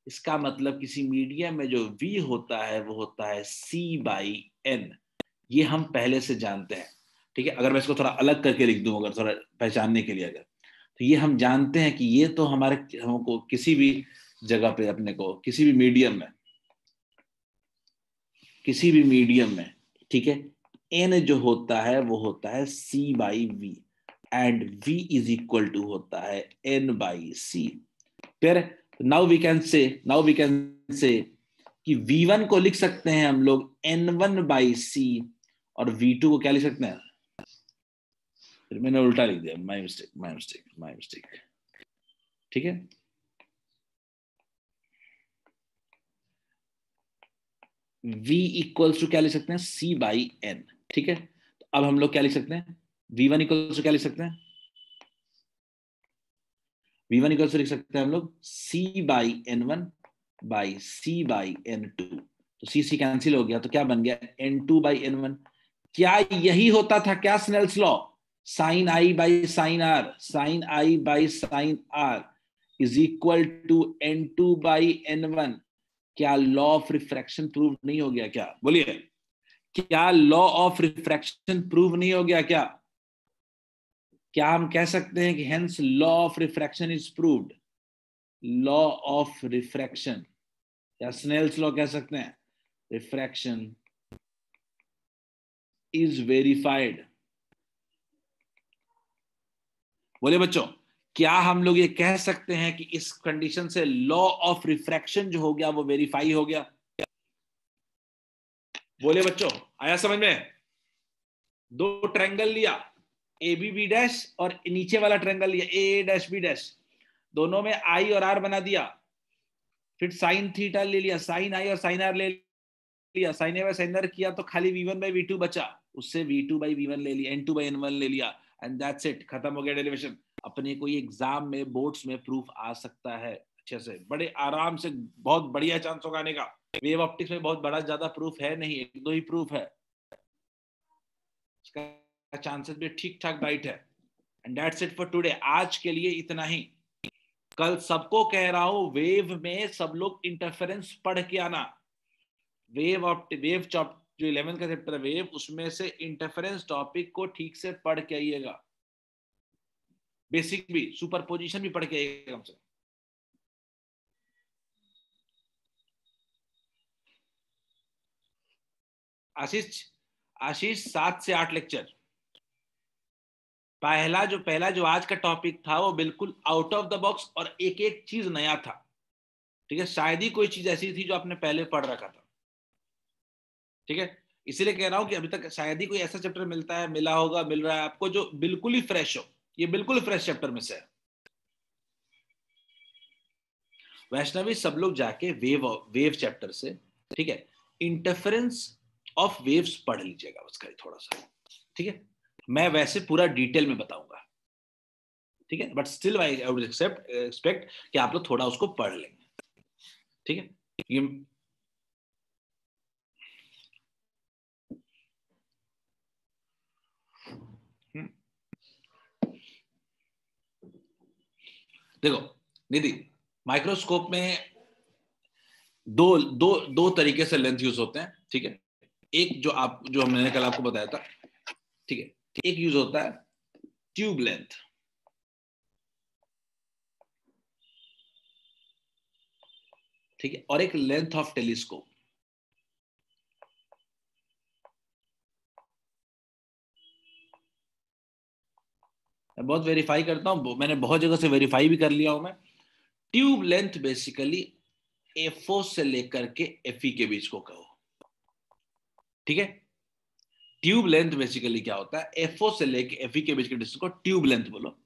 इसका मतलब किसी मीडियम में जो v होता है वो होता है c बाई n। ये हम पहले से जानते हैं, ठीक है। अगर मैं इसको थोड़ा अलग करके लिख दूं, अगर थोड़ा पहचानने के लिए, अगर तो ये हम जानते हैं कि ये तो हमको किसी भी जगह पे, अपने को किसी भी मीडियम में, ठीक है, n जो होता है वो होता है c by v, and v is equal to होता है n बाई c। फिर नाउ वी कैन से कि v1 को लिख सकते हैं हम लोग n1 बाई c, और v2 को क्या लिख सकते हैं, फिर मैंने उल्टा लिख दिया, माय मिस्टेक, ठीक है। v इक्वल्स टू क्या लिख सकते हैं, c बाई n, ठीक है। तो अब हम लोग क्या लिख सकते हैं, v1 इक्वल्स टू क्या लिख सकते हैं, v1 इक्वल्स टू लिख सकते हैं हम लोग c by n1 by c by n2। तो c कैंसिल हो गया, तो क्या बन गया, n2 बाई n1। क्या यही होता था क्या Snell's law, sine I by sine R is equal to n2 by n1। क्या लॉ ऑफ रिफ्रैक्शन प्रूव नहीं हो गया क्या, बोलिए, क्या लॉ ऑफ रिफ्रैक्शन प्रूव नहीं हो गया क्या हम कह सकते हैं कि hence law of refraction is proved, law of refraction, या स्नेल्स लॉ कह सकते हैं, रिफ्रैक्शन इज वेरीफाइड। बोले बच्चों, क्या हम लोग ये कह सकते हैं कि इस कंडीशन से लॉ ऑफ रिफ्रैक्शन जो हो गया वो वेरीफाई हो गया? बोले बच्चों, आया समझ में? दो ट्रायंगल लिया, ए बी बी डैश, और नीचे वाला ट्रायंगल लिया ए डैश बी डैश, दोनों में आई और आर बना दिया, फिर साइन थीटा ले लिया, साइन आई और साइन आर ले लिया, sine A by sine R किया तो खाली v1 बाई v2 बचा, उससे v2 बाई v1 ले लिया, n2 बाई n1 ले लिया, एंड दैट्स इट, खत्म हो गया डेरिवेशन। अपने को ये एग्जाम में बोर्ड्स में प्रूफ आ सकता है अच्छे से, बड़े आराम से, बहुत बढ़िया चांस होगा आने का। वेव ऑप्टिक्स में बहुत बड़ा ज्यादा प्रूफ है नहीं, एक दो ही प्रूफ है, इसका चांसेस भी ठीक ठाक राइट है। And that's it for today, आज के लिए इतना ही। कल सबको कह रहा हूं, वेव में सब लोग इंटरफेरेंस पढ़ के आना। वेव चॉप जो 11 का चैप्टर है वेव, उसमें से इंटरफेरेंस टॉपिक को ठीक से पढ़ के आइएगा, बेसिक भी, सुपरपोजिशन भी पढ़ के आइएगा हमसे। आशीष 7 से 8 लेक्चर। पहला जो आज का टॉपिक था वो बिल्कुल आउट ऑफ द बॉक्स और एक एक चीज नया था, ठीक है? शायद ही कोई चीज ऐसी थी जो आपने पहले पढ़ रखा था, ठीक है? इसीलिए कह रहा हूं कि अभी तक शायद ही कोई ऐसा चैप्टर मिल रहा है आपको जो बिल्कुल ही फ्रेश हो। ये बिल्कुल फ्रेश चैप्टर में से है। वैष्णवी सब लोग जाके वेव चैप्टर से, ठीक है, इंटरफेरेंस ऑफ वेव्स पढ़ लीजिएगा उसका थोड़ा सा, ठीक है? मैं वैसे पूरा डिटेल में बताऊंगा, ठीक है? But still I would expect कि आप लोग थोड़ा उसको पढ़ लेंगे, ठीक है? ये देखो निधि, माइक्रोस्कोप में दो तरीके से लेंथ यूज होते हैं, ठीक है? एक जो मैंने कल आपको बताया था, ठीक है, एक यूज होता है ट्यूब लेंथ, ठीक है, और एक लेंथ ऑफ टेलीस्कोप। मैं बहुत वेरीफाई करता हूं, मैंने बहुत जगह से वेरीफाई भी कर लिया हूं मैं। ट्यूब लेंथ बेसिकली FO से लेकर के FE के बीच को कहो, ठीक है? ट्यूब लेंथ बेसिकली क्या होता है, FO से लेकर FE के बीच के डिस्टेंस को ट्यूब लेंथ बोलो।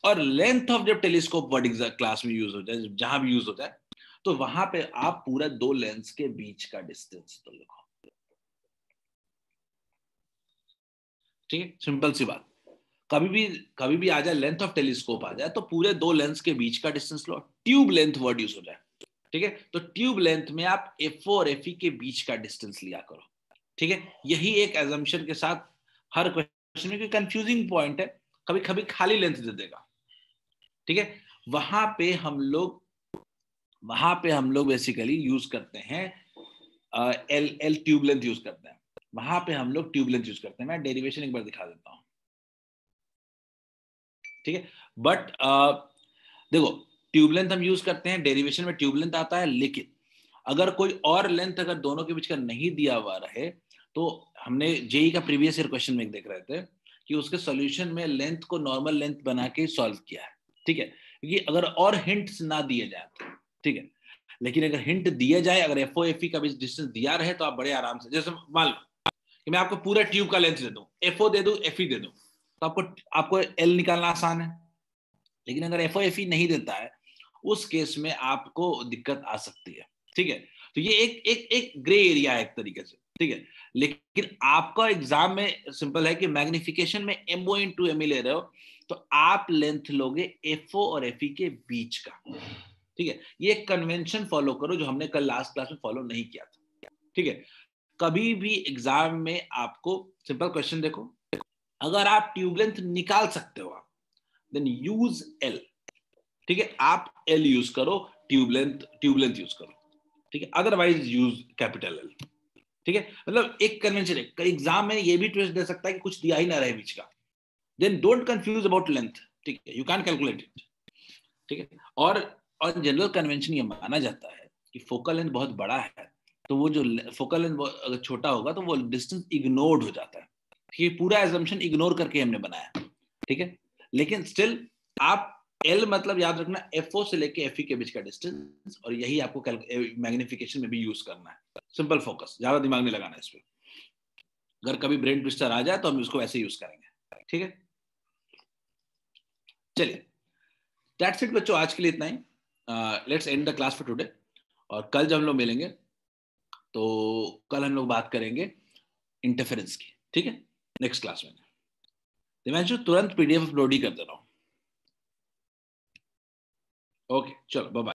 और लेंथ ऑफ जब टेलीस्कोप वर्ड क्लास में यूज होता है, जहां भी यूज होता है, तो वहां पे आप पूरा दो लेंस के बीच का डिस्टेंस तो लिखो, ठीक है? सिंपल सी बात। कभी भी आ जाए लेंथ ऑफ टेलीस्कोप आ जाए तो पूरे दो लेंस के बीच का डिस्टेंस लो, ट्यूब लेंथ वर्ड यूज हो जाए, ठीक है? तो ट्यूब लेंथ में आप FO और FE के बीच का डिस्टेंस लिया करो, ठीक है? यही एक एजम्पशन के साथ हर क्वेश्चन में, कोई कंफ्यूजिंग पॉइंट है, कभी कभी खाली लेंथ दे देगा, ठीक है? वहां पे हम लोग बेसिकली यूज करते हैं एल ट्यूब लेंथ यूज करते हैं, वहां पे हम लोग ट्यूब लेंथ यूज करते हैं। मैं डेरिवेशन एक बार दिखा देता हूं, ठीक है? बट देखो, ट्यूब लेंथ हम यूज करते हैं, डेरिवेशन में ट्यूब लेंथ आता है, लेकिन अगर कोई और लेंथ अगर दोनों के बीच का नहीं दिया हुआ रहे, तो हमने जेई का प्रीवियस ईयर क्वेश्चन में देख रहे थे कि उसके सॉल्यूशन में लेंथ को नॉर्मल लेंथ बना के सॉल्व किया है, ठीक है? क्योंकि अगर और हिंट्स ना दिए जाए तो, ठीक है, लेकिन अगर हिंट दिए जाए, अगर FO FE का भी डिस्टेंस दिया रहे, तो आप बड़े आराम से, जैसे मान लो कि मैं आपको पूरा ट्यूब का लेंथ दे दूं, FO दे दूं, FE दे दूं, तो आपको L निकालना आसान है। लेकिन अगर FO FE नहीं देता है, उस केस में आपको दिक्कत आ सकती है, ठीक है? तो ये एक ग्रे एरिया है एक तरीके से, ठीक है? लेकिन आपका एग्जाम में सिंपल है कि मैग्निफिकेशन में MO into ME ले रहे हो, तो आप लेंथ लोगे FO और FE के बीच का, ठीक है? ये कन्वेंशन फॉलो करो जो हमने कल लास्ट क्लास में फॉलो नहीं किया था, ठीक है? कभी भी एग्जाम में आपको सिंपल क्वेश्चन देखो, अगर आप ट्यूब लेंथ निकाल सकते हो आप, देन यूज L, ठीक है? आप L यूज करो, ट्यूब लेंथ यूज करो, ठीक है? अदरवाइज यूज कैपिटल L, ठीक है? मतलब एक कन्वेंशन है, एग्जाम में ये भी ट्विस्ट दे सकता है कि कुछ दिया ही ना रहे बीच का, then don't confuse about length, ठीक है? यू कैन कैलकुलेट इट, ठीक है? और जनरल कन्वेंशन ये माना जाता है कि फोकल लेंथ बहुत बड़ा है, तो वो जो फोकल लेंथ अगर छोटा होगा तो वो डिस्टेंस इग्नोर्ड हो जाता है, ये पूरा एजम्पशन इग्नोर करके हमने बनाया, ठीक है? लेकिन स्टिल आप L मतलब याद रखना FO से लेके FE के बीच का डिस्टेंस, और यही आपको मैग्निफिकेशन में भी यूज करना है। सिंपल फोकस, ज्यादा दिमाग नहीं लगाना इस पे। अगर कभी ब्रेन ट्विस्टर आ जाए तो हम इसको ऐसे यूज करेंगे, ठीक है। चलिए दैट्स इट बच्चों, आज के लिए इतना ही। Let's end the class for today, और कल जब हम लोग मिलेंगे तो कल हम लोग बात करेंगे इंटरफेरेंस की, ठीक है, नेक्स्ट क्लास में। दिव्यांशु तुरंत PDF अपलोड ही कर दे रहा हूं। ओके चलो बाय बाय।